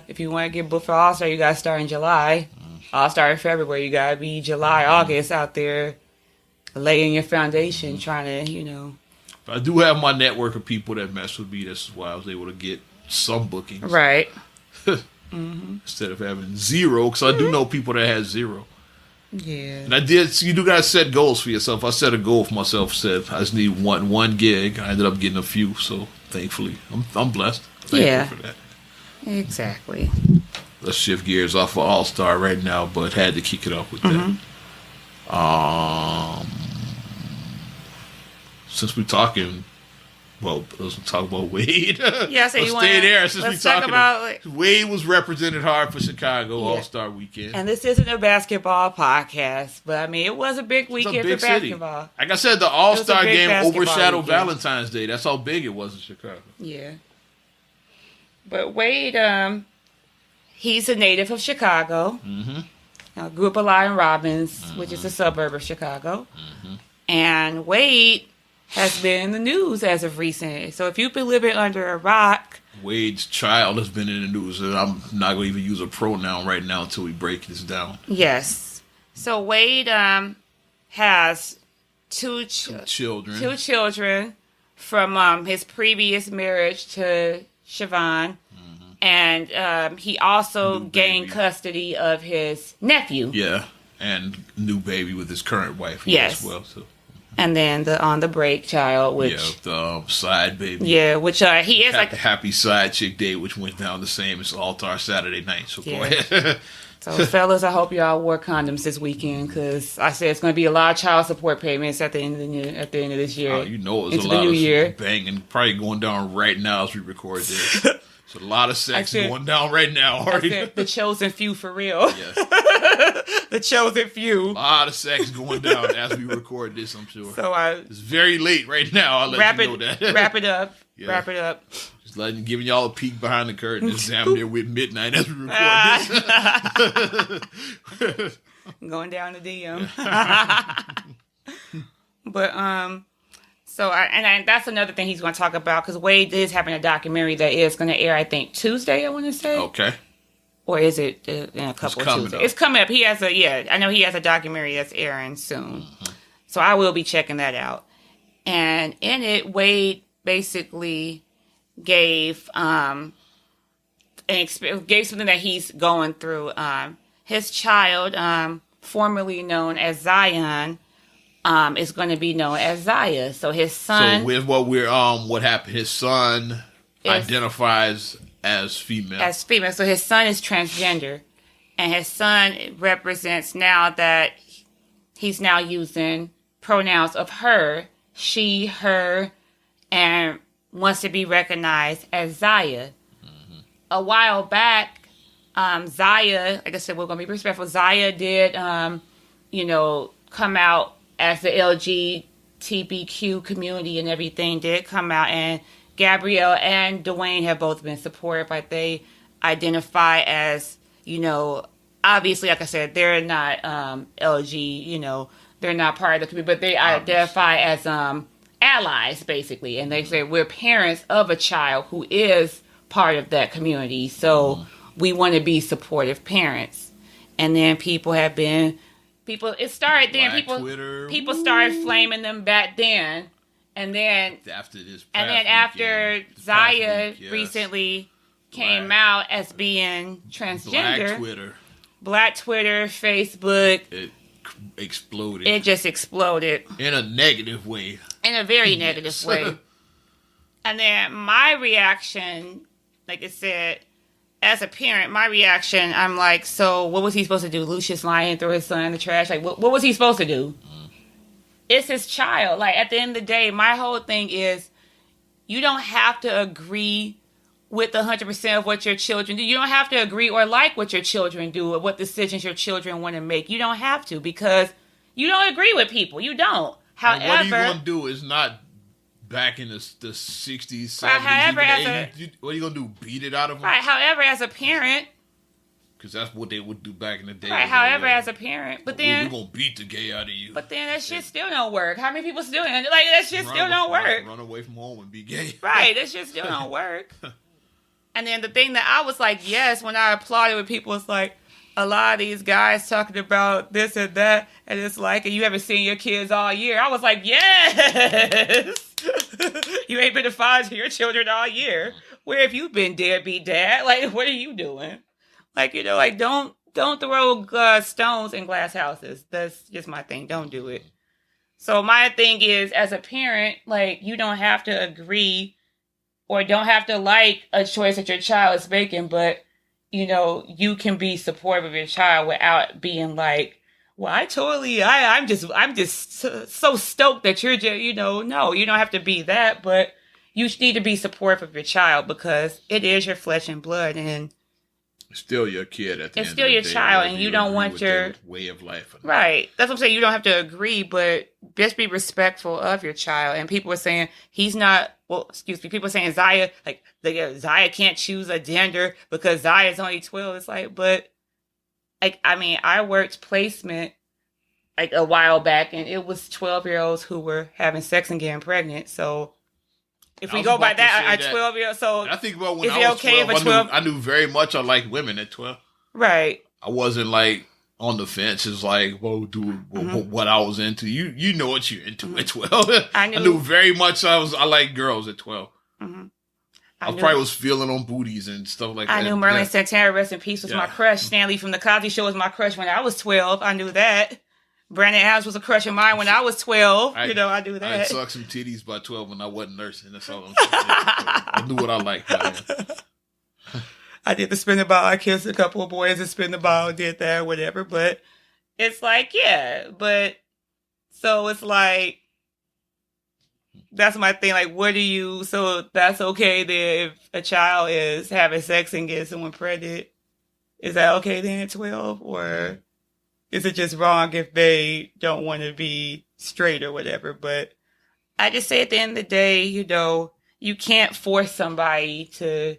[SPEAKER 2] if you want to get booked for All-Star, you got to start in July. All-Star in February, you got to be July, August out there laying your foundation, trying to,
[SPEAKER 1] I do have my network of people that mess with me. That's why I was able to get some bookings.
[SPEAKER 2] Right.
[SPEAKER 1] Instead of having 0, because I do know people that had 0.
[SPEAKER 2] Yeah.
[SPEAKER 1] And I did, so you do got to set goals for yourself. I set a goal for myself, said I just need one gig. I ended up getting a few, so thankfully, I'm blessed. Thankful for that.
[SPEAKER 2] Exactly.
[SPEAKER 1] Let's shift gears off of All-Star right now, but had to kick it off with that. Since we're talking, well, let's talk about Wade.
[SPEAKER 2] Yeah, so
[SPEAKER 1] let's stay there. Since
[SPEAKER 2] let's
[SPEAKER 1] we're
[SPEAKER 2] talk
[SPEAKER 1] talking
[SPEAKER 2] about
[SPEAKER 1] Wade was represented hard for Chicago All-Star Weekend.
[SPEAKER 2] And this isn't a basketball podcast, but I mean, it was a big weekend for basketball.
[SPEAKER 1] Like I said, the All-Star game overshadowed
[SPEAKER 2] weekend.
[SPEAKER 1] Valentine's Day. That's how big it was in Chicago.
[SPEAKER 2] Yeah. But Wade, he's a native of Chicago. Grew up in Lion Robbins, which is a suburb of Chicago. And Wade has been in the news as of recent. So if you've been living under a rock...
[SPEAKER 1] Wade's child has been in the news, and I'm not going to even use a pronoun right now until we break this down.
[SPEAKER 2] Yes. So Wade has two children from his previous marriage to Siobhan. And he also gained custody of his nephew. Yeah,
[SPEAKER 1] and new baby with his current wife as well. So.
[SPEAKER 2] And then the on the break child, which
[SPEAKER 1] the side baby.
[SPEAKER 2] Yeah, which he is like
[SPEAKER 1] the happy side chick day, which went down the same as All-Star Saturday night. So go ahead.
[SPEAKER 2] So fellas, I hope y'all wore condoms this weekend because I said it's going to be a lot of child support payments at the end of this year.
[SPEAKER 1] It's a lot of banging, probably going down right now as we record this. It's a lot of sex going down right now already.
[SPEAKER 2] I said the chosen few for real. Yes. The chosen few.
[SPEAKER 1] A lot of sex going down as we record this, I'm sure.
[SPEAKER 2] So it's
[SPEAKER 1] very late right now. I'll let you know that.
[SPEAKER 2] Wrap it up. Yeah. Wrap it up.
[SPEAKER 1] Just giving y'all a peek behind the curtain. It's damn near with midnight as we record this.
[SPEAKER 2] Going down the DM. But So, that's another thing he's going to talk about because Wade is having a documentary that is going to air, I think, Tuesday, I want to say.
[SPEAKER 1] Okay.
[SPEAKER 2] Or is it in a couple of Tuesdays? It's coming up. He has I know he has a documentary that's airing soon. So I will be checking that out. And in it, Wade basically gave gave something that he's going through. His child, formerly known as Zion, is going to be known as Zaya. So his son.
[SPEAKER 1] So with what happened? His son identifies as female.
[SPEAKER 2] As female. So his son is transgender, and his son represents now that he's now using pronouns of her, she, her, and wants to be recognized as Zaya. Mm-hmm. A while back, Zaya, like I said, we're going to be respectful. Zaya did, come out as the LGBTQ community and everything did come out, and Gabrielle and Dwayne have both been supportive. Like they identify as, obviously, like I said, they're not LG, they're not part of the community, but they identify as allies, basically. And they say, we're parents of a child who is part of that community, so we want to be supportive parents. And then it started then. People started flaming them back then. And then after Zaya recently came out as being transgender, Black Twitter, Facebook,
[SPEAKER 1] it exploded.
[SPEAKER 2] It just exploded
[SPEAKER 1] in a negative way.
[SPEAKER 2] In a very negative way. And then my reaction, like I said, as a parent, my reaction, I'm like, so what was he supposed to do? Lucius Lyon throw his son in the trash? Like, what was he supposed to do? It's his child. Like, at the end of the day, my whole thing is you don't have to agree with 100% of what your children do. You don't have to agree or like what your children do or what decisions your children want to make. You don't have to, because you don't agree with people. You don't. However,
[SPEAKER 1] what are you going to do is not back in the 60s, 70s,
[SPEAKER 2] right,
[SPEAKER 1] what are you going to do? Beat it out of them?
[SPEAKER 2] Right. However, as a parent,
[SPEAKER 1] because that's what they would do back in the day.
[SPEAKER 2] Right. However, as a parent, but then
[SPEAKER 1] we're gonna beat the gay out of you.
[SPEAKER 2] But then that shit still don't work. How many people still like that shit still don't work?
[SPEAKER 1] Run away from home and be gay.
[SPEAKER 2] Right. That shit still don't work. And then the thing that I was like, yes, when I applauded with people, it's like a lot of these guys talking about this and that, and it's like, and you haven't seen your kids all year. I was like, yes. You ain't been a father to your children all year. Where have you been, deadbeat dad? Like, what are you doing? Like, don't throw stones in glass houses. That's just my thing. Don't do it. So my thing is, as a parent, like, you don't have to agree or don't have to like a choice that your child is making, but, you can be supportive of your child without being like, well, I'm just so stoked that you're just, no, you don't have to be that, but you need to be supportive of your child because it is your flesh and blood, and
[SPEAKER 1] it's still your kid at the end
[SPEAKER 2] it's still your child, and you don't want your
[SPEAKER 1] way of life.
[SPEAKER 2] Right. That's what I'm saying. You don't have to agree, but just be respectful of your child. And people are saying people are saying Zaya, like, Zaya can't choose a gender because Zaya's only 12. It's like, but, like, I mean, I worked placement, like, a while back, and it was 12-year-olds who were having sex and getting pregnant. So if we go by that, a 12-year-old, so
[SPEAKER 1] I think about when I was 12, I knew very much I liked women at 12.
[SPEAKER 2] Right.
[SPEAKER 1] I wasn't like on the fence. It's like, what I was into. You know what you're into at 12. I knew very much I liked girls at 12. Mm-hmm. I probably was feeling on booties and stuff like that.
[SPEAKER 2] I knew Merlin Santana, rest in peace, was my crush. Stanley from the Cosby Show was my crush when I was 12. I knew that. Brandon Adams was a crush of mine when I was 12. I knew that.
[SPEAKER 1] I sucked some titties by 12 when I wasn't nursing. That's all I'm saying. I knew what I liked.
[SPEAKER 2] I did the spin the ball. I kissed a couple of boys and spin the ball, did that, whatever. But it's like, yeah. But so it's like, that's my thing. Like, so that's okay then if a child is having sex and gets someone pregnant. Is that okay then at 12? Or is it just wrong if they don't want to be straight or whatever? But I just say at the end of the day, you can't force somebody to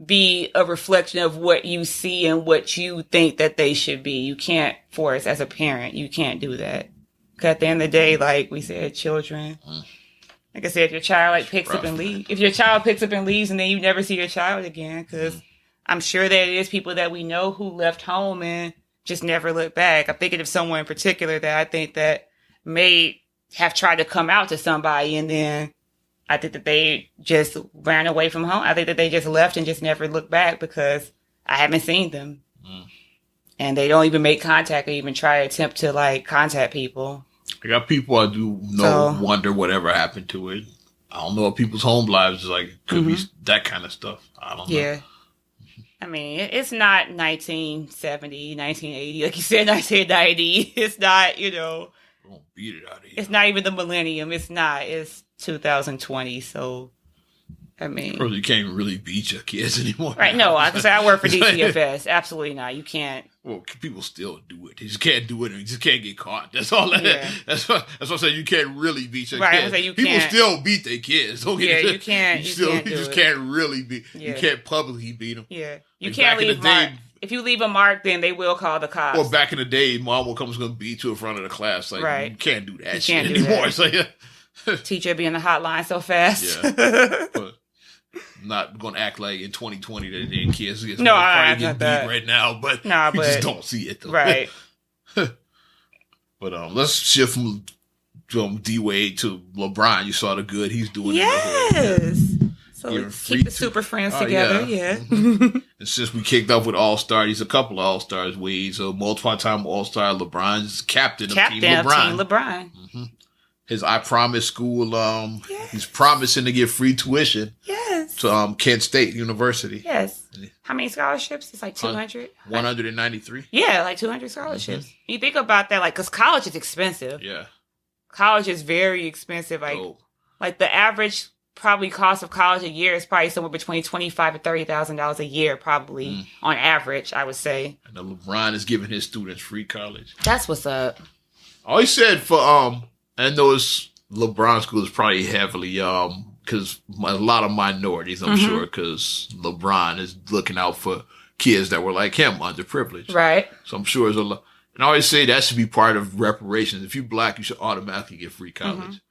[SPEAKER 2] be a reflection of what you see and what you think that they should be. You can't force as a parent. You can't do that. Because at the end of the day, like we said, children, like I said, if your child picks up and leaves, and then you never see your child again, because I'm sure there is people that we know who left home and just never look back. I'm thinking of someone in particular that I think that may have tried to come out to somebody and then I think that they just ran away from home. I think that they just left and just never looked back because I haven't seen them. And they don't even make contact or even try to attempt to, like, contact people.
[SPEAKER 1] I got people I do know wonder whatever happened to it. I don't know what people's home lives is like. Could be that kind of stuff. I don't know.
[SPEAKER 2] Yeah. I mean, it's not 1970, 1980. Like you said, 1990. It's not, you know.
[SPEAKER 1] Don't beat it out of here.
[SPEAKER 2] It's not even the millennium. It's not. It's 2020. So, I mean.
[SPEAKER 1] You can't even really beat your kids anymore.
[SPEAKER 2] Right. No, I can say I work for DCFS. Absolutely not. You can't.
[SPEAKER 1] Well, people still do it. You just can't do it and you just can't get caught. That's all that is. That's what I'm saying. You can't really beat your kids. People still beat their kids. Don't get
[SPEAKER 2] you can't. You
[SPEAKER 1] just can't really beat. Yeah. You can't publicly beat them.
[SPEAKER 2] Yeah. You can't leave mark. If you leave a mark, then they will call the cops.
[SPEAKER 1] Or back in the day, mom will come going to beat you in front of the class. Like, you can't do that shit
[SPEAKER 2] do
[SPEAKER 1] anymore.
[SPEAKER 2] That.
[SPEAKER 1] So, yeah.
[SPEAKER 2] Teacher be in the hotline so fast.
[SPEAKER 1] Yeah. But I'm not going to act like in 2020 that their kids get beat right now. But you just don't see it, though.
[SPEAKER 2] Right.
[SPEAKER 1] But let's shift from D-Wade to LeBron. You saw the good he's doing.
[SPEAKER 2] Yes. So keep the super friends together. Yeah.
[SPEAKER 1] And since we kicked off with All-Star, he's a couple of All-Stars. Wade's a multiple-time All-Star. LeBron's captain of Team LeBron. His I Promise school, he's promising to give free tuition to Kent State University.
[SPEAKER 2] Yes. How many scholarships? It's like 200?
[SPEAKER 1] 193.
[SPEAKER 2] Yeah, like 200 scholarships. You think about that, like, because college is expensive.
[SPEAKER 1] Yeah.
[SPEAKER 2] College is very expensive. Like the average probably cost of college a year is probably somewhere between $25,000 and $30,000 a year, probably on average, I would say.
[SPEAKER 1] And LeBron is giving his students free college.
[SPEAKER 2] That's what's up.
[SPEAKER 1] I always said for I know it's LeBron school is probably heavily because a lot of minorities, I'm sure, because LeBron is looking out for kids that were like him, underprivileged.
[SPEAKER 2] Right.
[SPEAKER 1] So I'm sure there's a lot. And I always say that should be part of reparations. If you're black, you should automatically get free college.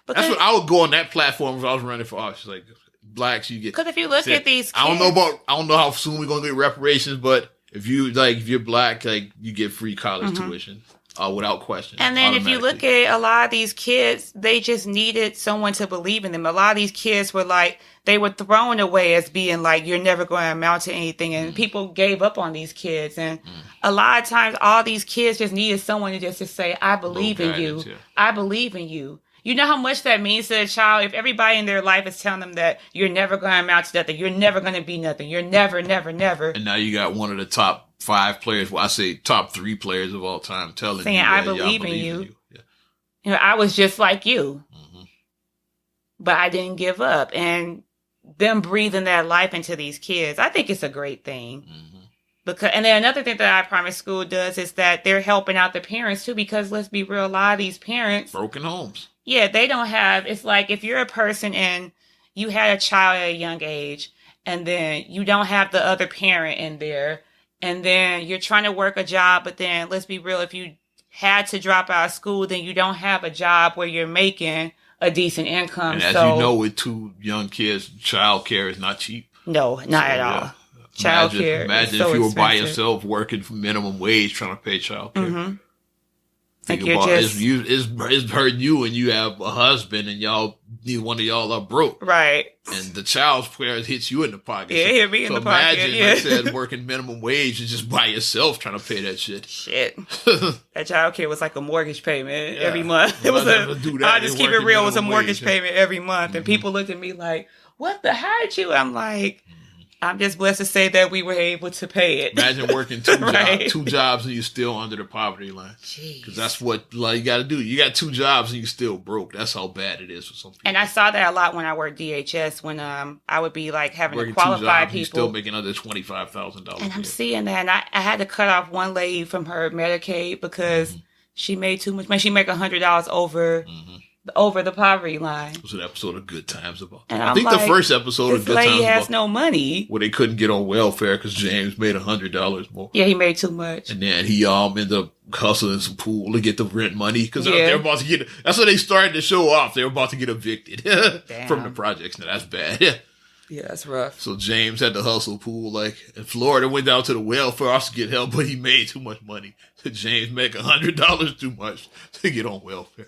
[SPEAKER 1] That's what I would go on that platform if I was running for office. Like, blacks, you get.
[SPEAKER 2] Because if you look at these kids.
[SPEAKER 1] I don't know how soon we're going to get reparations, but if you're black, like, you get free college tuition. Without question.
[SPEAKER 2] And then if you look at a lot of these kids, they just needed someone to believe in them. A lot of these kids were like, they were thrown away as being like, you're never going to amount to anything. And people gave up on these kids. And a lot of times, all these kids just needed someone to just to say, I believe in you. Yeah. I believe in you. You know how much that means to a child? If everybody in their life is telling them that you're never going to amount to nothing, you're never going to be nothing, you're never, never, never.
[SPEAKER 1] And now you got one of the top 5 players, well, I say top 3 players of all time telling
[SPEAKER 2] saying,
[SPEAKER 1] you
[SPEAKER 2] I believe in you. Yeah. You know, I was just like you. But I didn't give up. And them breathing that life into these kids, I think it's a great thing. And then another thing that I Promise School does is that they're helping out the parents too, because let's be real, a lot of these parents.
[SPEAKER 1] Broken homes.
[SPEAKER 2] Yeah, they don't have, it's like if you're a person and you had a child at a young age and then you don't have the other parent in there and then you're trying to work a job, but then let's be real, if you had to drop out of school, then you don't have a job where you're making a decent income.
[SPEAKER 1] And as you know, with 2 young kids, childcare is not cheap.
[SPEAKER 2] No, not at all. Childcare.
[SPEAKER 1] Imagine if you were by yourself working for minimum wage trying to pay childcare. Think about it's hurting you and you have a husband and neither one of y'all are broke.
[SPEAKER 2] Right.
[SPEAKER 1] And the child's care hits you in the pocket.
[SPEAKER 2] Yeah, hit me in the pocket.
[SPEAKER 1] Imagine, like I said, working minimum wage and just by yourself trying to pay that shit.
[SPEAKER 2] That child care was like a mortgage payment every month. It was I'll just keep it real. It was a mortgage payment every month. And people looked at me like, what the, how did you? I'm like, I'm just blessed to say that we were able to pay it.
[SPEAKER 1] Imagine working 2 jobs and you're still under the poverty line. Because that's what you got to do. You got 2 jobs and you're still broke. That's how bad it is for some people.
[SPEAKER 2] And I saw that a lot when I worked DHS, when I would be like having
[SPEAKER 1] working
[SPEAKER 2] to qualify
[SPEAKER 1] 2 jobs,
[SPEAKER 2] people.
[SPEAKER 1] You're still making under $25,000.
[SPEAKER 2] And I'm seeing that. And I had to cut off one lady from her Medicaid because she made too much money. She make $100 over the poverty line.
[SPEAKER 1] It was an episode of Good Times about.
[SPEAKER 2] And
[SPEAKER 1] I think like, the first episode of Good Times.
[SPEAKER 2] This lady has no money.
[SPEAKER 1] Where they couldn't get on welfare because James made $100 more.
[SPEAKER 2] Yeah, he made too much.
[SPEAKER 1] And then he ended up hustling some pool to get the rent money because they're about to get. That's when they started to show off. They were about to get evicted from the projects. Now that's bad.
[SPEAKER 2] Yeah, that's rough.
[SPEAKER 1] So James had to hustle pool. Like in Florida, went down to the welfare office to get help, but he made too much money. So James make $100 too much to get on welfare.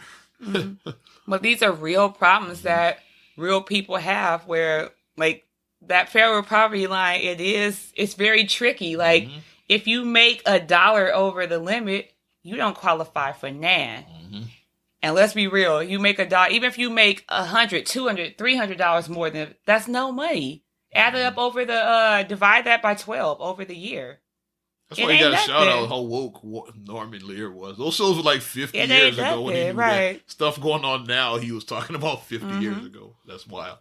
[SPEAKER 2] But these are real problems that real people have, where like that federal poverty line, it's very tricky. Like if you make $1 over the limit, you don't qualify for NAN. And let's be real, you make $1, even if you make $100, $200, $300 more than, that's no money. Add it up over the, divide that by 12 over the year.
[SPEAKER 1] That's why you got to shout out how woke Norman Lear was. Those shows were like 50 years ago when he knew that stuff going on now. He was talking about 50 years ago. That's wild.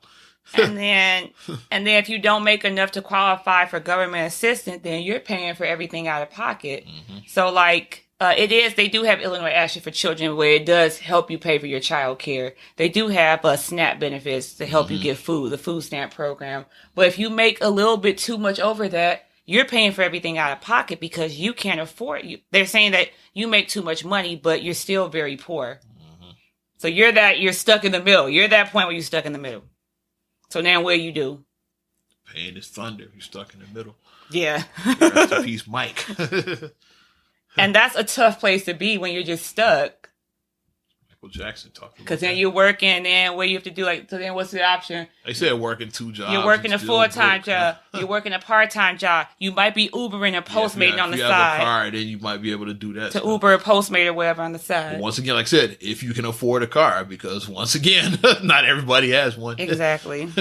[SPEAKER 2] and then if you don't make enough to qualify for government assistance, then you're paying for everything out of pocket. So like, they do have Illinois Action for Children, where it does help you pay for your child care. They do have SNAP benefits to help you get food, the food stamp program. But if you make a little bit too much over that, you're paying for everything out of pocket because you can't afford it. They're saying that you make too much money, but you're still very poor. So you're stuck in the middle. You're at that point where you're stuck in the middle. So now what do you do?
[SPEAKER 1] Pain is thunder. You're stuck in the middle.
[SPEAKER 2] Yeah.
[SPEAKER 1] Rest in peace, Mike.
[SPEAKER 2] And that's a tough place to be when you're just stuck.
[SPEAKER 1] Michael Jackson talking about
[SPEAKER 2] because then you're working, and what you have to do, like, so then what's the option?
[SPEAKER 1] They said working 2 jobs.
[SPEAKER 2] You're working a full-time job. You're working a part-time job. You might be Ubering and Postmating on the side. If you have a car,
[SPEAKER 1] then you might be able to do that.
[SPEAKER 2] To Uber or Postmate or whatever on the side.
[SPEAKER 1] But once again, like I said, if you can afford a car, because once again, not everybody has one.
[SPEAKER 2] Exactly.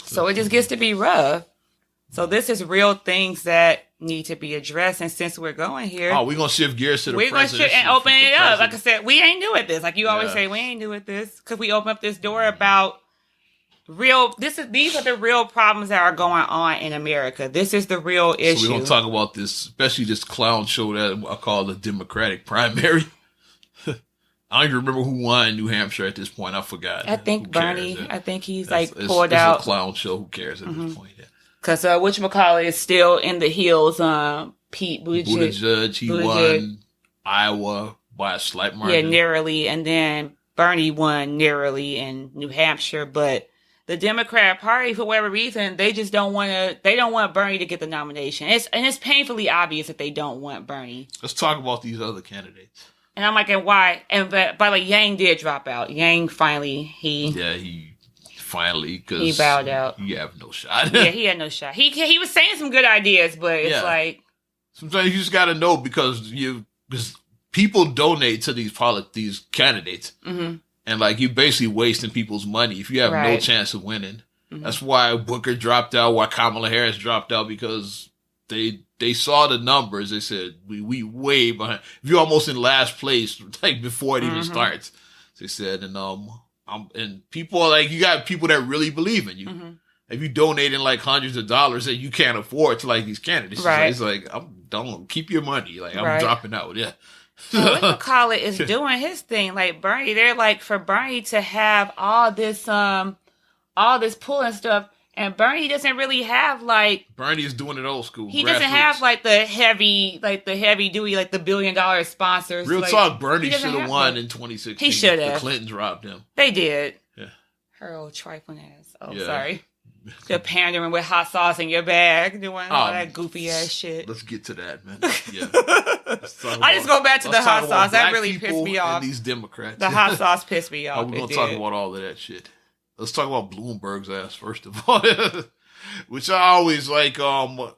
[SPEAKER 2] So it just gets to be rough. So this is real things that need to be addressed. And since we're going here,
[SPEAKER 1] we're going to shift gears to the
[SPEAKER 2] we're going to shift and open it up. Like I said, we ain't new at this. Like you always say, we ain't new at this, because we open up this door about these are the real problems that are going on in America. This is the real issue.
[SPEAKER 1] So we're going to talk about this, especially this clown show that I call the Democratic primary. I don't even remember who won New Hampshire at this point. I forgot.
[SPEAKER 2] I think Bernie. I think he's
[SPEAKER 1] pulled out. It's a clown show. Who cares at this point? Yeah.
[SPEAKER 2] Because whatchamacallit is still in the hills. Pete
[SPEAKER 1] Buttigieg, he won Iowa by a slight margin.
[SPEAKER 2] Yeah, narrowly. And then Bernie won narrowly in New Hampshire. But the Democrat Party, for whatever reason, they just don't want Bernie to get the nomination. It's painfully obvious that they don't want Bernie.
[SPEAKER 1] Let's talk about these other candidates.
[SPEAKER 2] And I'm like, and why? And by the way, Yang did drop out. Yang finally,
[SPEAKER 1] because
[SPEAKER 2] he bowed out.
[SPEAKER 1] You have no shot.
[SPEAKER 2] Yeah, he had no shot. He was saying some good ideas, but it's like
[SPEAKER 1] sometimes you just got to know, because people donate to these candidates, and like you're basically wasting people's money if you have no chance of winning. That's why Booker dropped out. Why Kamala Harris dropped out, because they saw the numbers. They said we way behind. If you're almost in last place, like before it even starts, they said, and people are like, you got people that really believe in you. If you donating like hundreds of dollars that you can't afford to like these candidates, it's like, don't keep your money. Like I'm dropping out. Yeah.
[SPEAKER 2] What McCullough is doing his thing. Like Bernie, they're like, for Bernie to have all this pulling stuff. And Bernie doesn't really have
[SPEAKER 1] Bernie is doing it old school.
[SPEAKER 2] He doesn't have the heavy duty, like the $1 billion sponsors.
[SPEAKER 1] Real talk, Bernie should have won in 2016.
[SPEAKER 2] He should have.
[SPEAKER 1] The Clintons robbed him.
[SPEAKER 2] They did.
[SPEAKER 1] Yeah.
[SPEAKER 2] Her old trifling ass. Sorry. The pandering with hot sauce in your bag, doing all that goofy ass shit.
[SPEAKER 1] Let's get to that, man. Yeah.
[SPEAKER 2] I just go back to the hot sauce. That really pissed me off.
[SPEAKER 1] These Democrats.
[SPEAKER 2] The hot sauce pissed me off.
[SPEAKER 1] We're gonna talk about all of that shit. Let's talk about Bloomberg's ass first of all, which I always like I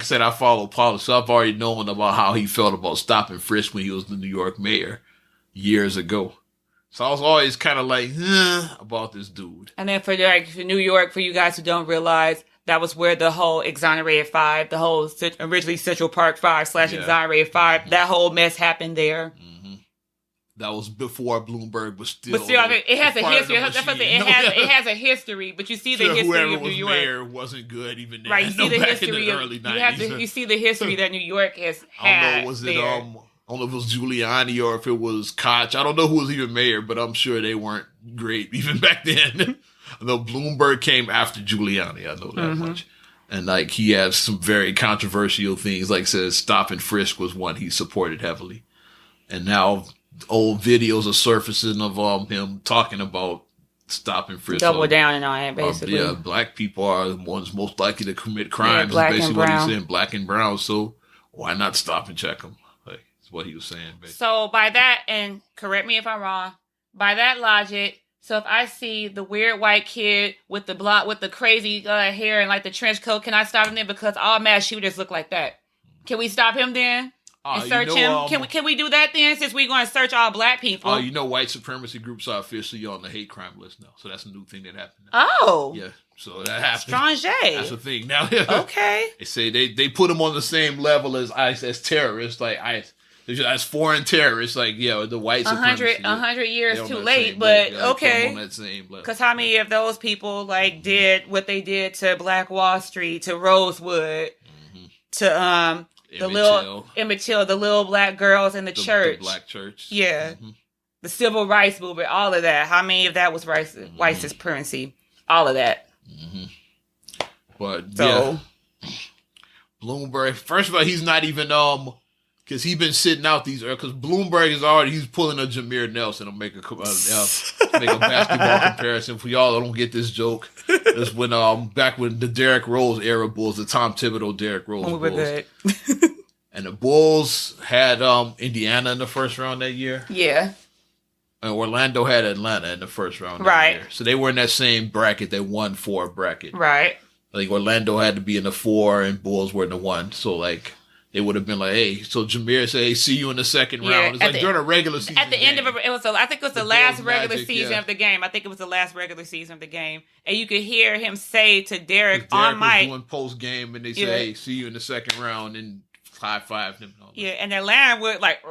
[SPEAKER 1] said, I follow politics, so I've already known about how he felt about stop and frisk when he was the New York mayor years ago. So I was always kind of like, about this dude.
[SPEAKER 2] And then for New York, for you guys who don't realize, that was where the whole Exonerated 5, the whole originally Central Park 5 / Exonerated 5, that whole mess happened there.
[SPEAKER 1] That was before Bloomberg was still.
[SPEAKER 2] But still, it has a history. It has a history. But you see the history of New York.
[SPEAKER 1] Mayor wasn't good even then.
[SPEAKER 2] Right, you see the history of early 90s. You see the history that New York has had.
[SPEAKER 1] I don't know if it was Giuliani or if it was Koch. I don't know who was even mayor, but I'm sure they weren't great even back then. I know Bloomberg came after Giuliani. I know that much. And he has some very controversial things. Like I said, stop and frisk was one he supported heavily, and now old videos are surfacing of him talking about stop and frisk.
[SPEAKER 2] Double down on it, basically.
[SPEAKER 1] Black people are the ones most likely to commit crimes. Is basically what he's saying. Black and brown. So why not stop and check them? That's what he was saying. Basically.
[SPEAKER 2] So by that, and correct me if I'm wrong, by that logic, So if I see the weird white kid with the crazy hair and like the trench coat, can I stop him then? Because all mass shooters look like that. Can we stop him then? And search him? Can we do that then? Since we're going to search all black people.
[SPEAKER 1] White supremacy groups are officially on the hate crime list now. So that's a new thing that happened
[SPEAKER 2] now. Oh.
[SPEAKER 1] Yeah. So that happened.
[SPEAKER 2] Strange.
[SPEAKER 1] That's the thing now.
[SPEAKER 2] Okay.
[SPEAKER 1] They say they put them on the same level as ICE, as terrorists, like ICE. As foreign terrorists, like, the white supremacy.
[SPEAKER 2] 100 years too late, but okay. Because how many of those people, like, did what they did to Black Wall Street, to Rosewood, to, the little Emmett Till, the little black girls in the church.
[SPEAKER 1] The black church.
[SPEAKER 2] Yeah. The civil rights movement, all of that. How many of that was white supremacy? All of that.
[SPEAKER 1] But, Bloomberg, first of all, he's not even, because he's been sitting out these, because Bloomberg he's pulling a Jameer Nelson to make a basketball comparison. For y'all that don't get this joke, it's when back when the Derrick Rose era Bulls, the Tom Thibodeau Derrick Rose Bulls,
[SPEAKER 2] good.
[SPEAKER 1] And the Bulls had Indiana in the first round that year.
[SPEAKER 2] Yeah.
[SPEAKER 1] And Orlando had Atlanta in the first round that year. So they were in that same bracket, that 1-4 bracket.
[SPEAKER 2] Right.
[SPEAKER 1] Like Orlando had to be in the 4 and Bulls were in the 1. So like, they would have been like, hey, so Jameer said, hey, see you in the second round. It's like during a regular season.
[SPEAKER 2] At the end of it, I think it was the last regular season of the game. I think it was the last regular season of the game. And you could hear him say to Derrick on mic.
[SPEAKER 1] Doing post game, and they say, hey, see you in the second round, and high-five him.
[SPEAKER 2] And Atlanta would like,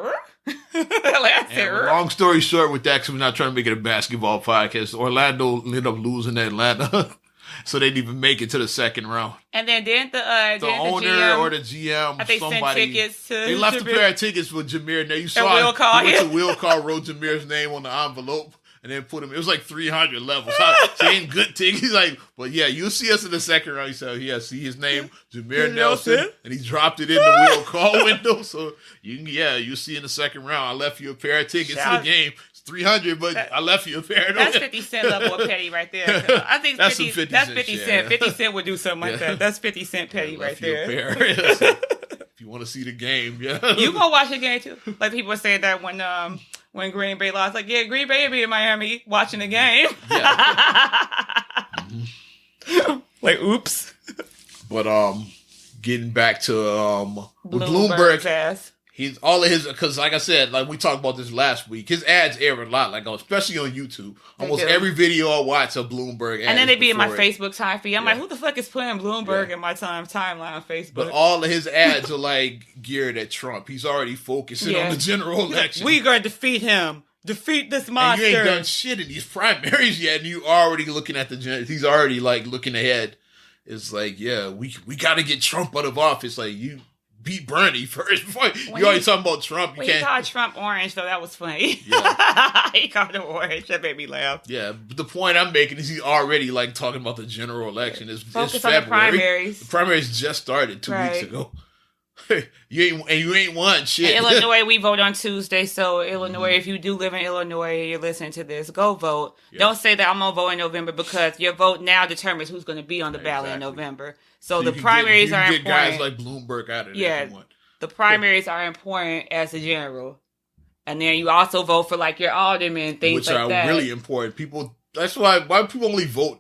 [SPEAKER 1] long story short with that, because we're not trying to make it a basketball podcast, Orlando ended up losing to Atlanta. So they didn't even make it to the second round.
[SPEAKER 2] And then didn't the
[SPEAKER 1] owner
[SPEAKER 2] GM,
[SPEAKER 1] or the GM,
[SPEAKER 2] I think somebody sent tickets to
[SPEAKER 1] they left a pair of tickets for Jameer. Now you saw
[SPEAKER 2] will call,
[SPEAKER 1] Will call, wrote Jameer's name on the envelope, and then put him. It was like 300 levels. So ain't good tickets. He's like, but you'll see us in the second round. He said, see his name, Jameer Nelson, and he dropped it in the Will call window. So you'll see in the second round. I left you a pair of tickets to the game. 300, but I left you a pair.
[SPEAKER 2] That's 50 Cent level of petty right there. I think that's 50 Cent. 50 Cent would do something like that. That's 50 Cent petty right there.
[SPEAKER 1] If you want to see the game,
[SPEAKER 2] you gonna watch the game too. Like people were saying that when Green Bay lost, like Green Bay will be in Miami watching the game. Like oops.
[SPEAKER 1] But getting back to
[SPEAKER 2] Bloomberg's ass.
[SPEAKER 1] He's all of his, because like I said, like we talked about this last week, his ads air a lot, like especially on YouTube. Almost every video I watch of Bloomberg ads.
[SPEAKER 2] And then they be in my Facebook time feed. I'm like, who the fuck is putting Bloomberg in my timeline on Facebook?
[SPEAKER 1] But all of his ads are like geared at Trump. He's already focusing on the general election.
[SPEAKER 2] We're going to defeat him. Defeat this monster.
[SPEAKER 1] And you ain't done shit in these primaries yet, and you already looking at he's already like looking ahead. It's like, we got to get Trump out of office. Like you beat Bernie first before you already talking about Trump.
[SPEAKER 2] He called Trump orange, though. That was funny. Yeah. He called him orange. That made me laugh.
[SPEAKER 1] Yeah, but the point I'm making is he's already like talking about the general election. It's
[SPEAKER 2] Focus
[SPEAKER 1] February.
[SPEAKER 2] On the primaries.
[SPEAKER 1] The primaries just started 2 weeks ago. you ain't won shit.
[SPEAKER 2] In Illinois, we vote on Tuesday. So Illinois, if you do live in Illinois and you're listening to this, go vote. Yeah. Don't say that I'm gonna vote in November, because your vote now determines who's going to be on the ballot in November. So the primaries are important.
[SPEAKER 1] Guys like Bloomberg out of there.
[SPEAKER 2] Yeah, the primaries are important as a general, and then you also vote for like your aldermen, things like that,
[SPEAKER 1] which are really important. People. That's why people only vote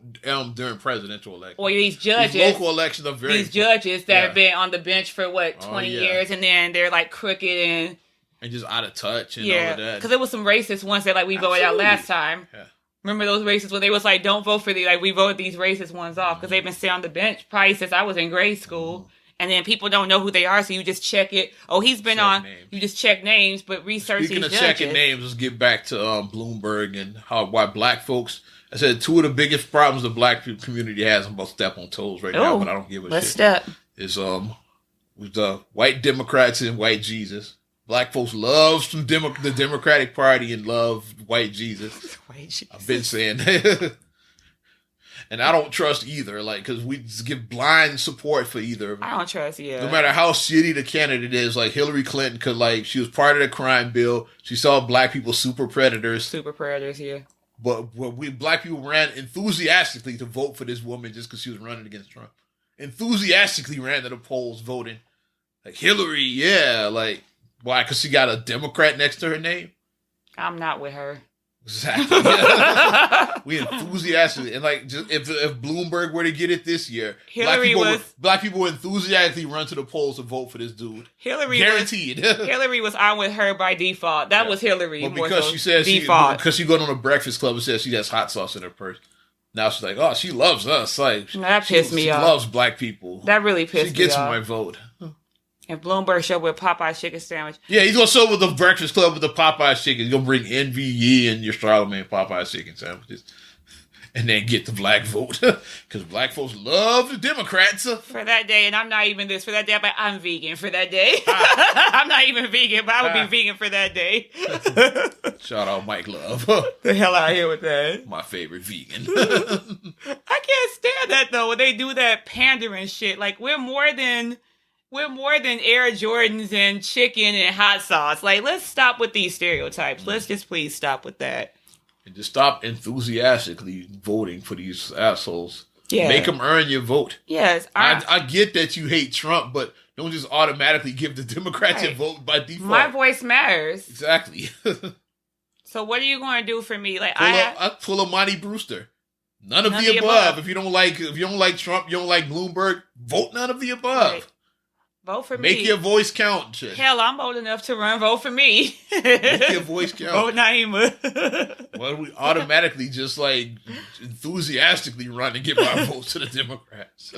[SPEAKER 1] during presidential elections.
[SPEAKER 2] Or these judges.
[SPEAKER 1] These local elections are very
[SPEAKER 2] important. Judges that have been on the bench for 20 years, and then they're like crooked and
[SPEAKER 1] just out of touch and all of that.
[SPEAKER 2] Because there was some racist ones that like we voted out last time. Yeah. Remember those racist when they was like, don't vote for these, like we voted these racist ones off because they've been sitting on the bench probably since I was in grade school. And then people don't know who they are, so you just check it. Oh, he's been on. Names. You just check names, but research.
[SPEAKER 1] Speaking
[SPEAKER 2] these
[SPEAKER 1] of
[SPEAKER 2] judges.
[SPEAKER 1] Checking names, let's get back to Bloomberg and why black folks. I said two of the biggest problems the black community has. I'm about to step on toes right now, but I don't give a shit.
[SPEAKER 2] Let's step.
[SPEAKER 1] Is with the white Democrats and white Jesus. Black folks love the Democratic Party and love white Jesus.
[SPEAKER 2] White Jesus.
[SPEAKER 1] I've been saying that. And I don't trust either, like, because we just give blind support for either of them.
[SPEAKER 2] I don't trust,
[SPEAKER 1] No matter how shitty the candidate is, like Hillary Clinton could, like, she was part of the crime bill. She saw black people super predators.
[SPEAKER 2] Super predators, yeah.
[SPEAKER 1] But we black people ran enthusiastically to vote for this woman just because she was running against Trump. Enthusiastically ran to the polls voting. Like, Hillary, yeah, like, why? Because she got a Democrat next to her name?
[SPEAKER 2] I'm not with her.
[SPEAKER 1] Exactly. We enthusiastically, and like, just if Bloomberg were to get it this year, black people would enthusiastically run to the polls to vote for this dude. Guaranteed.
[SPEAKER 2] Hillary was on with her by default. That was Hillary.
[SPEAKER 1] Well, because she said because she going on a Breakfast Club and says she has hot sauce in her purse. Now she's like, oh, she loves us. Like,
[SPEAKER 2] that pissed me off.
[SPEAKER 1] She loves black people.
[SPEAKER 2] That really pissed me off.
[SPEAKER 1] She gets my vote.
[SPEAKER 2] And Bloomberg showed with Popeye's chicken sandwich.
[SPEAKER 1] Yeah, he's going to show with the Breakfast Club with the Popeye's chicken. He's going to bring NVE and your Charlemagne Popeye's chicken sandwiches. And then get the black vote. Because black folks love the Democrats.
[SPEAKER 2] For that day, and I'm not even this. For that day, I'm vegan for that day. I'm not even vegan, but I would be vegan for that day.
[SPEAKER 1] Shout out Mike Love.
[SPEAKER 2] The hell out of here with that.
[SPEAKER 1] My favorite vegan.
[SPEAKER 2] I can't stand that, though, when they do that pandering shit. Like, we're more than Air Jordans and chicken and hot sauce. Like, let's stop with these stereotypes. Let's just please stop with that.
[SPEAKER 1] And just stop enthusiastically voting for these assholes.
[SPEAKER 2] Yeah.
[SPEAKER 1] Make them earn your vote.
[SPEAKER 2] Yes.
[SPEAKER 1] I get that you hate Trump, but don't just automatically give the Democrats your vote by default.
[SPEAKER 2] My voice matters.
[SPEAKER 1] Exactly.
[SPEAKER 2] So what are you going to do for me? Like
[SPEAKER 1] pull a Monty Brewster. None of the above. If you don't like Trump, you don't like Bloomberg, vote none of the above.
[SPEAKER 2] Right. Vote for me.
[SPEAKER 1] Make your voice count. Shit.
[SPEAKER 2] Hell, I'm old enough to run. Vote for me.
[SPEAKER 1] Make your voice count.
[SPEAKER 2] Vote Naima.
[SPEAKER 1] Well, we automatically just like enthusiastically run and give our votes to the Democrats.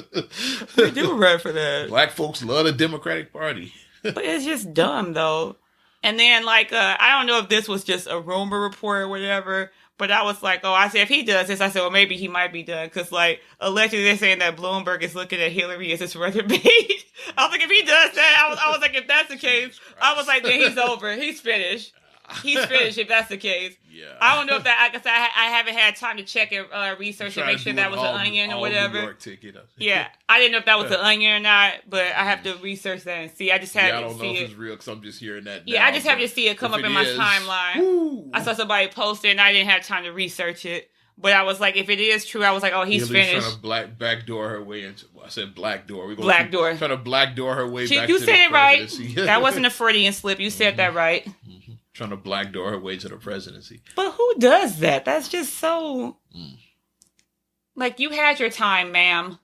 [SPEAKER 2] We do run for that.
[SPEAKER 1] Black folks love the Democratic Party.
[SPEAKER 2] But it's just dumb, though. And then, like, I don't know if this was just a rumor report or whatever, but I was like, I said, if he does this, I said, well, maybe he might be done. Because, like, allegedly they're saying that Bloomberg is looking at Hillary as his running mate. I was like, if he does that, I was like, if that's the case, I was like, then he's over. He's finished. He's finished if that's the case.
[SPEAKER 1] Yeah. I
[SPEAKER 2] don't know if that, because I haven't had time to check and research and make sure that was an onion or whatever.
[SPEAKER 1] New York ticket.
[SPEAKER 2] Yeah. I didn't know if that was an onion or not, but I have to research that and see. I just have to see it.
[SPEAKER 1] I don't know if it's real because I'm just hearing that now.
[SPEAKER 2] Yeah, I just have to see it come up in my timeline.
[SPEAKER 1] Woo.
[SPEAKER 2] I saw somebody post it and I didn't have time to research it. But I was like, if it is true, I was like, oh, he's finished.
[SPEAKER 1] Trying to backdoor her way into. I said black door.
[SPEAKER 2] Black door.
[SPEAKER 1] Trying to blackdoor her way back.
[SPEAKER 2] You
[SPEAKER 1] to
[SPEAKER 2] said
[SPEAKER 1] the
[SPEAKER 2] it right.
[SPEAKER 1] presidency.
[SPEAKER 2] That wasn't a Freudian slip. You said that right.
[SPEAKER 1] Mm-hmm. Trying to backdoor her way to the presidency.
[SPEAKER 2] But who does that? That's just so. Like, you had your time, ma'am.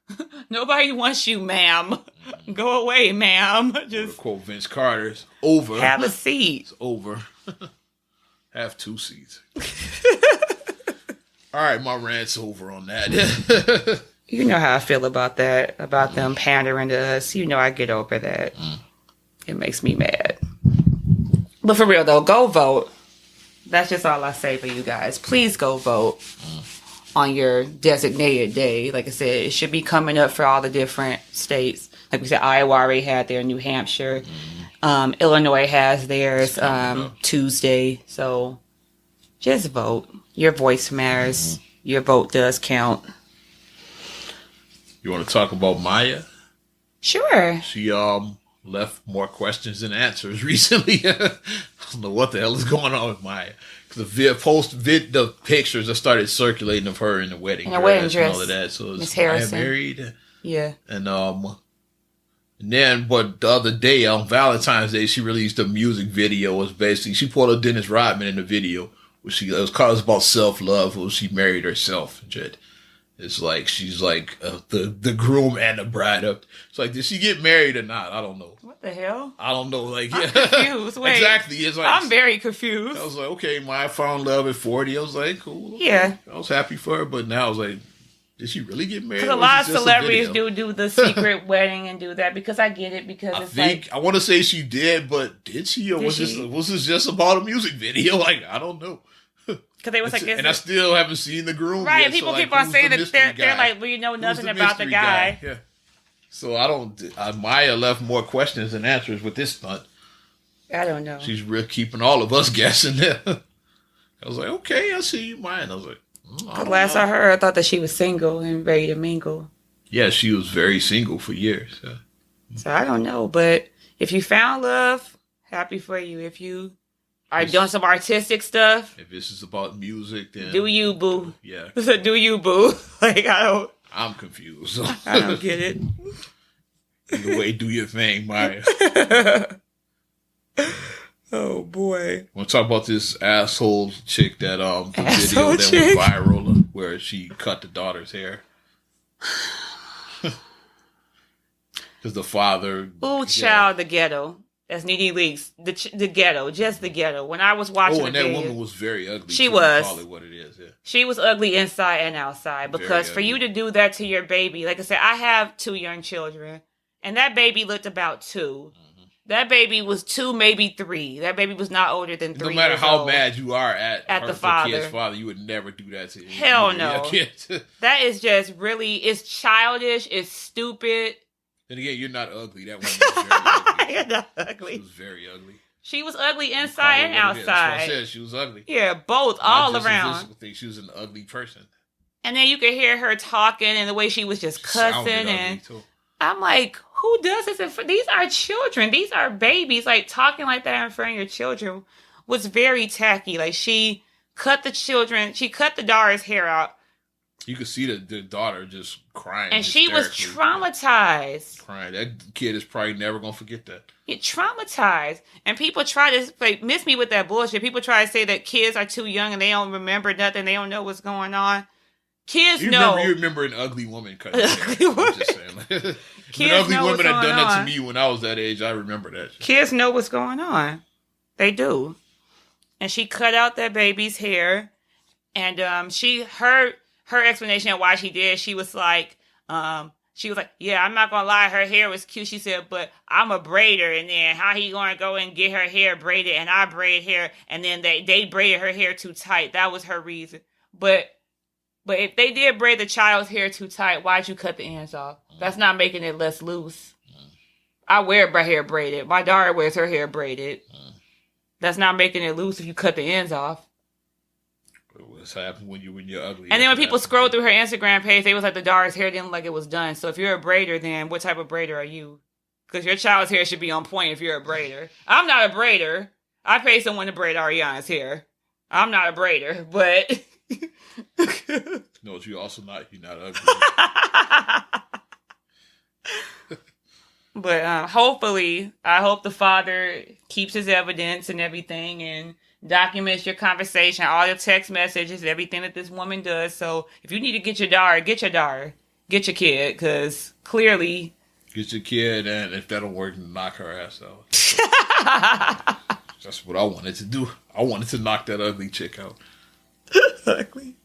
[SPEAKER 2] Nobody wants you, ma'am. Go away, ma'am. Just
[SPEAKER 1] to quote Vince Carter, it's over.
[SPEAKER 2] Have a seat.
[SPEAKER 1] It's over. Have 2 seats. All right, my rant's over on that.
[SPEAKER 2] You know how I feel about that, about them pandering to us. You know I get over that. It makes me mad. But for real, though, go vote. That's just all I say for you guys. Please go vote on your designated day. Like I said, it should be coming up for all the different states. Like we said, Iowa already had their, New Hampshire. Illinois has theirs Tuesday. So just vote. Your voice matters. Your vote does count.
[SPEAKER 1] You want to talk about Maya?
[SPEAKER 2] Sure.
[SPEAKER 1] She left more questions than answers recently. I don't know what the hell is going on with Maya. Because the pictures that started circulating of her in the wedding dress and all of that. So
[SPEAKER 2] Miss Harrison.
[SPEAKER 1] Maya married.
[SPEAKER 2] Yeah.
[SPEAKER 1] And then, but the other day on Valentine's Day, she released a music video. It was basically she pulled a Dennis Rodman in the video. It was about self-love. Where she married herself and shit. It's like she's like the groom and the bride up. It's like, did she get married or not? I don't know.
[SPEAKER 2] What the hell?
[SPEAKER 1] I don't know. Like,
[SPEAKER 2] I'm confused. Wait,
[SPEAKER 1] exactly. It's like,
[SPEAKER 2] I'm very confused.
[SPEAKER 1] I was like, okay, Maya found love at 40. I was like, cool.
[SPEAKER 2] Yeah.
[SPEAKER 1] I was happy for her, but now I was like, did she really get married?
[SPEAKER 2] Because a lot of celebrities do the secret wedding and do that. Because I get it. Because I
[SPEAKER 1] want to say she did, but did she? Or was this just about a music video? Like, I don't know.
[SPEAKER 2] Because they was like,
[SPEAKER 1] and I still haven't seen the groom
[SPEAKER 2] right,
[SPEAKER 1] yet.
[SPEAKER 2] And people
[SPEAKER 1] so
[SPEAKER 2] keep on saying that they're like, well, you know nothing about the guy.
[SPEAKER 1] Yeah. So I don't. Maya left more questions than answers with this stunt.
[SPEAKER 2] I don't know.
[SPEAKER 1] She's really keeping all of us guessing there. I was like, okay, I see you, Maya. And I was like,
[SPEAKER 2] last I heard, I thought that she was single and ready to mingle.
[SPEAKER 1] Yeah, she was very single for years. Yeah.
[SPEAKER 2] So I don't know, but if you found love, happy for you. If you are doing some artistic stuff,
[SPEAKER 1] if this is about music, then
[SPEAKER 2] do you, boo?
[SPEAKER 1] Yeah,
[SPEAKER 2] do you, boo? Like
[SPEAKER 1] I'm confused.
[SPEAKER 2] I don't get it.
[SPEAKER 1] Either way, do your thing, Maya.
[SPEAKER 2] Oh boy.
[SPEAKER 1] Want to talk about this asshole chick that the
[SPEAKER 2] asshole
[SPEAKER 1] video that
[SPEAKER 2] chick?
[SPEAKER 1] went viral where she cut the daughter's hair because the father.
[SPEAKER 2] Oh, child, the ghetto. That's Nene Leakes. The ghetto, just the ghetto. When I was watching,
[SPEAKER 1] and that woman was very ugly.
[SPEAKER 2] She was.
[SPEAKER 1] Call it what it is. Yeah.
[SPEAKER 2] She was ugly inside and outside because for you to do that to your baby, like I said, I have 2 young children, and that baby looked about 2. That baby was 2, maybe 3. That baby was not older than 3
[SPEAKER 1] No matter
[SPEAKER 2] years
[SPEAKER 1] how
[SPEAKER 2] old.
[SPEAKER 1] mad you are at
[SPEAKER 2] the father.
[SPEAKER 1] kid's father, you would never do that to him.
[SPEAKER 2] Hell no. That is just really, it's childish, it's stupid.
[SPEAKER 1] Then again, you're not ugly. That woman was very ugly.
[SPEAKER 2] You're not ugly.
[SPEAKER 1] She was very ugly.
[SPEAKER 2] She was ugly inside and outside.
[SPEAKER 1] That's what I said. She was ugly.
[SPEAKER 2] Yeah, both, all around.
[SPEAKER 1] She was an ugly person.
[SPEAKER 2] And then you could hear her talking and the way she was just cussing. And I'm like, who does this? These are children. These are babies. Like, talking like that in front of your children was very tacky. Like, she cut the daughter's hair out.
[SPEAKER 1] You could see the daughter just crying.
[SPEAKER 2] And she was traumatized.
[SPEAKER 1] Crying. That kid is probably never going to forget that.
[SPEAKER 2] Traumatized. And people try to miss me with that bullshit. People try to say that kids are too young and they don't remember nothing. They don't know what's going on. Kids know.
[SPEAKER 1] You remember an ugly woman cutting hair. I'm just saying. An ugly woman had done that to me when I was that age. I remember that shit.
[SPEAKER 2] Kids know what's going on. They do. And she cut out that baby's hair. And her explanation of why she did, she was like, yeah, I'm not going to lie, her hair was cute. She said, but I'm a braider. And then how he going to go and get her hair braided and I braid hair. And then they braided her hair too tight. That was her reason. But if they did braid the child's hair too tight, why'd you cut the ends off? That's not making it less loose. I wear my hair braided. My daughter wears her hair braided. That's not making it loose if you cut the ends off.
[SPEAKER 1] What's happening when you're ugly?
[SPEAKER 2] And then when people scroll through her Instagram page, they was like, the daughter's hair didn't look like it was done. So if you're a braider, then what type of braider are you? Because your child's hair should be on point if you're a braider. I'm not a braider. I paid someone to braid Ariana's hair. I'm not a braider, but...
[SPEAKER 1] No, you're not ugly.
[SPEAKER 2] But hopefully, I hope the father keeps his evidence and everything and documents your conversation, all your text messages, everything that this woman does. So if you need to get your daughter, get your kid, because clearly...
[SPEAKER 1] Get your kid, and if that don't work, knock her ass out. That's what I wanted to do. I wanted to knock that ugly chick out.
[SPEAKER 2] Ugly.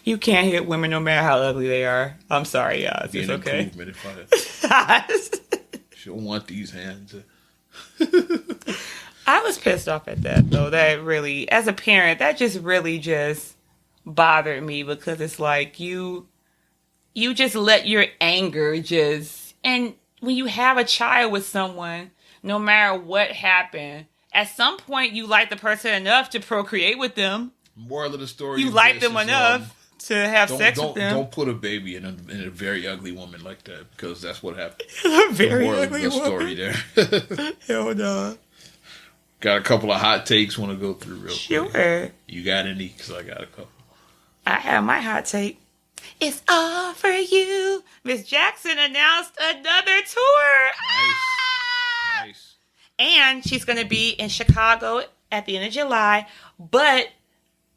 [SPEAKER 2] You can't hit women no matter how ugly they are. I'm sorry, guys. It's okay.
[SPEAKER 1] Improvement if I she don't want these hands.
[SPEAKER 2] I was pissed off at that, though. That really, as a parent, that just really just bothered me because it's like you just let your anger just... And when you have a child with someone, no matter what happened, at some point you like the person enough to procreate with them.
[SPEAKER 1] Moral of the story:
[SPEAKER 2] you like them enough to have sex with them.
[SPEAKER 1] Don't put a baby in a very ugly woman like that, because that's what happened.
[SPEAKER 2] A very ugly woman.
[SPEAKER 1] Story there.
[SPEAKER 2] Hell no.
[SPEAKER 1] Got a couple of hot takes want to go through real quick.
[SPEAKER 2] Sure.
[SPEAKER 1] You got any? Because I got a couple.
[SPEAKER 2] I have my hot take. It's all for you. Miss Jackson announced another tour.
[SPEAKER 1] Nice.
[SPEAKER 2] And she's going to be in Chicago at the end of July. But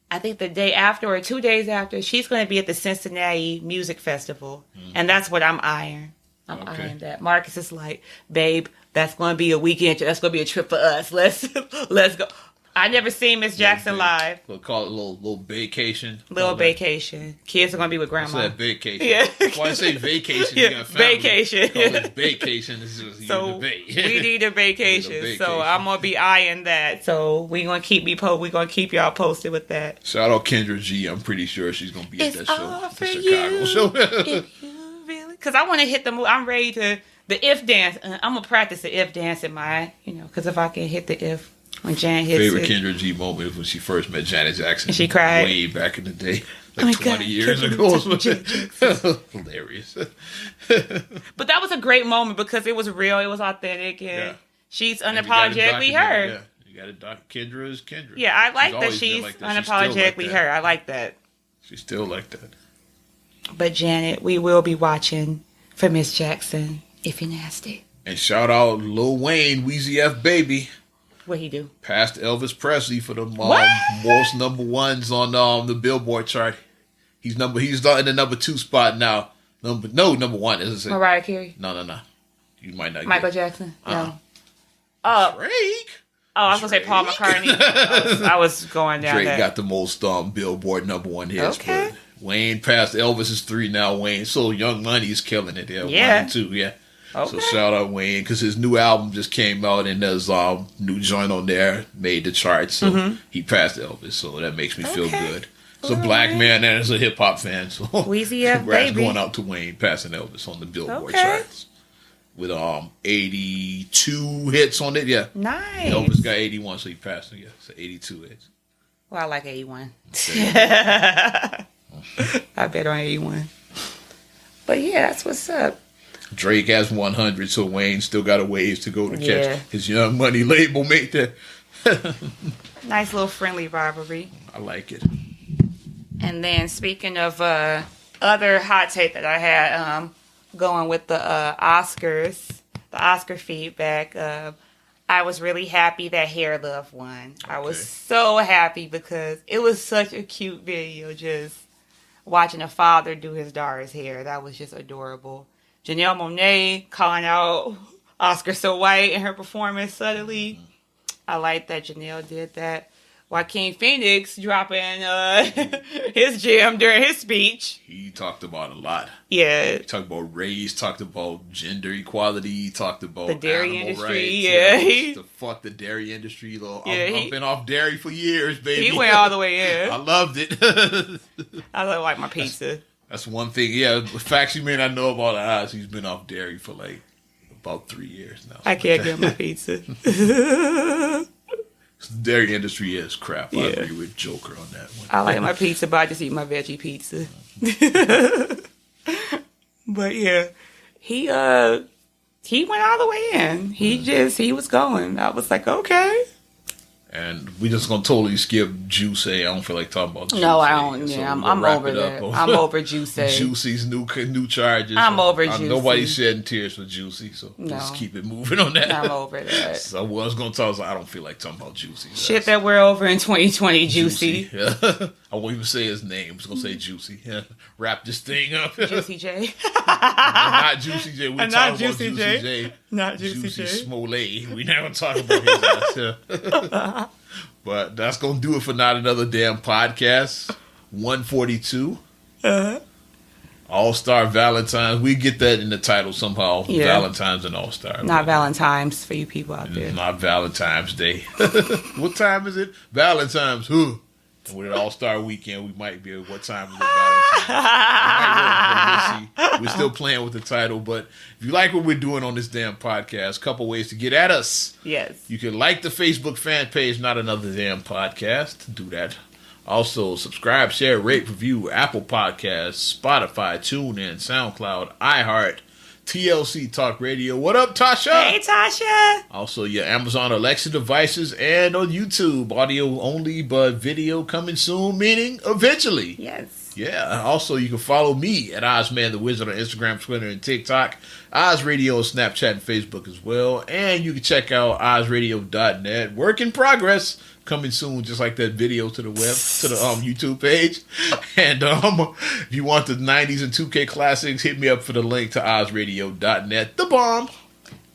[SPEAKER 2] I think the day after or 2 days after, she's going to be at the Cincinnati Music Festival. Mm-hmm. And that's what I'm eyeing. I'm eyeing that. Marcus is like, babe, that's going to be a weekend. That's going to be a trip for us. Let's go. I never seen Miss Jackson live.
[SPEAKER 1] We'll call it a little vacation.
[SPEAKER 2] Little vacation. Kids are going to be with grandma.
[SPEAKER 1] What's that vacation?
[SPEAKER 2] Yeah.
[SPEAKER 1] Why I say vacation?
[SPEAKER 2] Yeah,
[SPEAKER 1] you got family.
[SPEAKER 2] Vacation.
[SPEAKER 1] Call it vacation.
[SPEAKER 2] So we need a vacation. So I'm going to be eyeing that. So we're going to keep y'all posted with that.
[SPEAKER 1] Shout out Kendra G. I'm pretty sure she's going to be at that show.
[SPEAKER 2] The Chicago show. If you really... Because I want to hit the move. I'm ready to... The if dance. I'm going to practice the if dance in my... because if I can hit the if... When Janet hits
[SPEAKER 1] favorite Kendra G moment was when she first met Janet Jackson.
[SPEAKER 2] And she cried.
[SPEAKER 1] Way back in the day. Like 20 years ago. Hilarious.
[SPEAKER 2] But that was a great moment because it was real. It was authentic. And she's unapologetically her.
[SPEAKER 1] Yeah. You got to Kendra is Kendra.
[SPEAKER 2] Yeah, I like that she's unapologetically her. I like that.
[SPEAKER 1] She's still like that.
[SPEAKER 2] But Janet, we will be watching for Miss Jackson if you're nasty.
[SPEAKER 1] And shout out Lil Wayne, Weezy F Baby.
[SPEAKER 2] What he do?
[SPEAKER 1] Passed Elvis Presley for the most number ones on the Billboard chart. He's in the number 2 spot now. Number 1 is it?
[SPEAKER 2] Mariah Carey.
[SPEAKER 1] No. You might not.
[SPEAKER 2] Michael Jackson. No.
[SPEAKER 1] Drake.
[SPEAKER 2] Oh, I was gonna say Paul McCartney. I was going down.
[SPEAKER 1] Drake
[SPEAKER 2] that.
[SPEAKER 1] got the most Billboard number 1 hits.
[SPEAKER 2] Okay.
[SPEAKER 1] But Wayne passed Elvis is 3 now. Wayne, so Young Money's killing it there.
[SPEAKER 2] Yeah.
[SPEAKER 1] 1 and 2. Yeah.
[SPEAKER 2] Okay.
[SPEAKER 1] So shout out Wayne because his new album just came out and there's new joint on there made the charts. So he passed Elvis. So that makes me feel good. It's a black man and it's a hip hop fan. So
[SPEAKER 2] Weezy F,
[SPEAKER 1] congrats
[SPEAKER 2] baby.
[SPEAKER 1] going out to Wayne passing Elvis on the Billboard charts. With 82 hits on it, yeah.
[SPEAKER 2] Nice.
[SPEAKER 1] Elvis got 81, so he passed it, yeah. So 82 hits.
[SPEAKER 2] Well, I like 81. I bet on 81. But yeah, that's what's up.
[SPEAKER 1] Drake has 100, so Wayne still got a ways to go to catch his Young Money label mate there.
[SPEAKER 2] Nice little friendly rivalry.
[SPEAKER 1] I like it.
[SPEAKER 2] And then speaking of other hot take that I had, going with the Oscars, the Oscar feedback, I was really happy that Hair Love won. Okay. I was so happy because it was such a cute video, just watching a father do his daughter's hair. That was just adorable. Janelle Monáe calling out Oscar So White in her performance subtly. I like that Janelle did that. Joaquin Phoenix dropping his gem during his speech.
[SPEAKER 1] He talked about a lot.
[SPEAKER 2] Yeah.
[SPEAKER 1] He talked about race, talked about gender equality, he talked about
[SPEAKER 2] the dairy industry.
[SPEAKER 1] Rights, the fuck the dairy industry. I've been off dairy for years, baby.
[SPEAKER 2] He went all the way in.
[SPEAKER 1] I loved it.
[SPEAKER 2] I like my pizza.
[SPEAKER 1] That's one thing. Yeah, facts you may not know about Oz. He's been off dairy for like about 3 years now.
[SPEAKER 2] I can't get my pizza.
[SPEAKER 1] The dairy industry is crap. I agree with Joker on that one.
[SPEAKER 2] I like my pizza, but I just eat my veggie pizza. But yeah, he went all the way in. He was going. I was like, okay.
[SPEAKER 1] And we just gonna totally skip Juicy. I don't feel like talking about Juicy.
[SPEAKER 2] No, I don't. Yeah,
[SPEAKER 1] so
[SPEAKER 2] I'm over that. I'm over Juicy.
[SPEAKER 1] Juicy's new charges.
[SPEAKER 2] I'm over Juicy.
[SPEAKER 1] Nobody's shedding tears for Juicy, so just keep it moving on that.
[SPEAKER 2] I'm over that.
[SPEAKER 1] So what I was gonna tell us, I don't feel like talking about Juicy.
[SPEAKER 2] Shit that we're over in 2020, Juicy.
[SPEAKER 1] Yeah. I won't even say his name. I'm just gonna say Juicy. Yeah. Wrap this thing up.
[SPEAKER 2] Juicy J.
[SPEAKER 1] Not Juicy J. We're talking about Juicy J.
[SPEAKER 2] Not Juicy J.
[SPEAKER 1] Smollett. We never talk about his ass. But that's going to do it for Not Another Damn Podcast. 142. All-Star Valentines. We get that in the title somehow. Yeah. Valentines and All-Star.
[SPEAKER 2] Not Valentine's for you people out there.
[SPEAKER 1] Not Valentine's Day. What time is it? Valentine's. Who? And with an All-Star weekend, we might be. What time is it? Valentine's. We're still playing with the title, but if you like what we're doing on this damn podcast, couple ways to get at us.
[SPEAKER 2] Yes.
[SPEAKER 1] You can like the Facebook fan page, Not Another Damn Podcast. Do that. Also, subscribe, share, rate, review, Apple Podcasts, Spotify, TuneIn, SoundCloud, iHeart, TLC Talk Radio. What up, Tasha?
[SPEAKER 2] Hey, Tasha.
[SPEAKER 1] Also, your Amazon Alexa devices and on YouTube. Audio only, but video coming soon, meaning eventually.
[SPEAKER 2] Yes.
[SPEAKER 1] Yeah. Also, you can follow me at Ozman the Wizard on Instagram, Twitter, and TikTok. Oz Radio on Snapchat and Facebook as well. And you can check out OzRadio.net. Work in progress. Coming soon, just like that video to the YouTube page. And if you want the 90s and 2K classics, hit me up for the link to OzRadio.net. The bomb.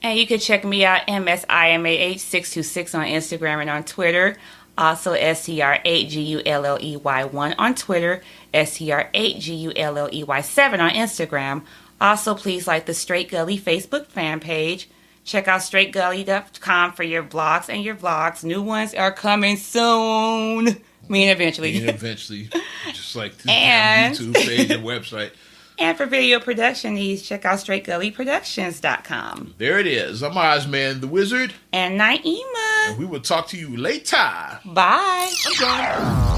[SPEAKER 2] And you can check me out, MSIMAH626 on Instagram and on Twitter. Also, STR8GULLEY1 on Twitter. STR8GULLEY7 on Instagram. Also, please like the Straight Gully Facebook fan page. Check out straightgully.com for your blogs and your vlogs. New ones are coming soon. Eventually.
[SPEAKER 1] Just like the YouTube page and website.
[SPEAKER 2] And for video production needs, check out straightgullyproductions.com.
[SPEAKER 1] There it is. I'm Ozman the Wizard.
[SPEAKER 2] And Naima.
[SPEAKER 1] And we will talk to you later.
[SPEAKER 2] Bye.
[SPEAKER 1] I'm done.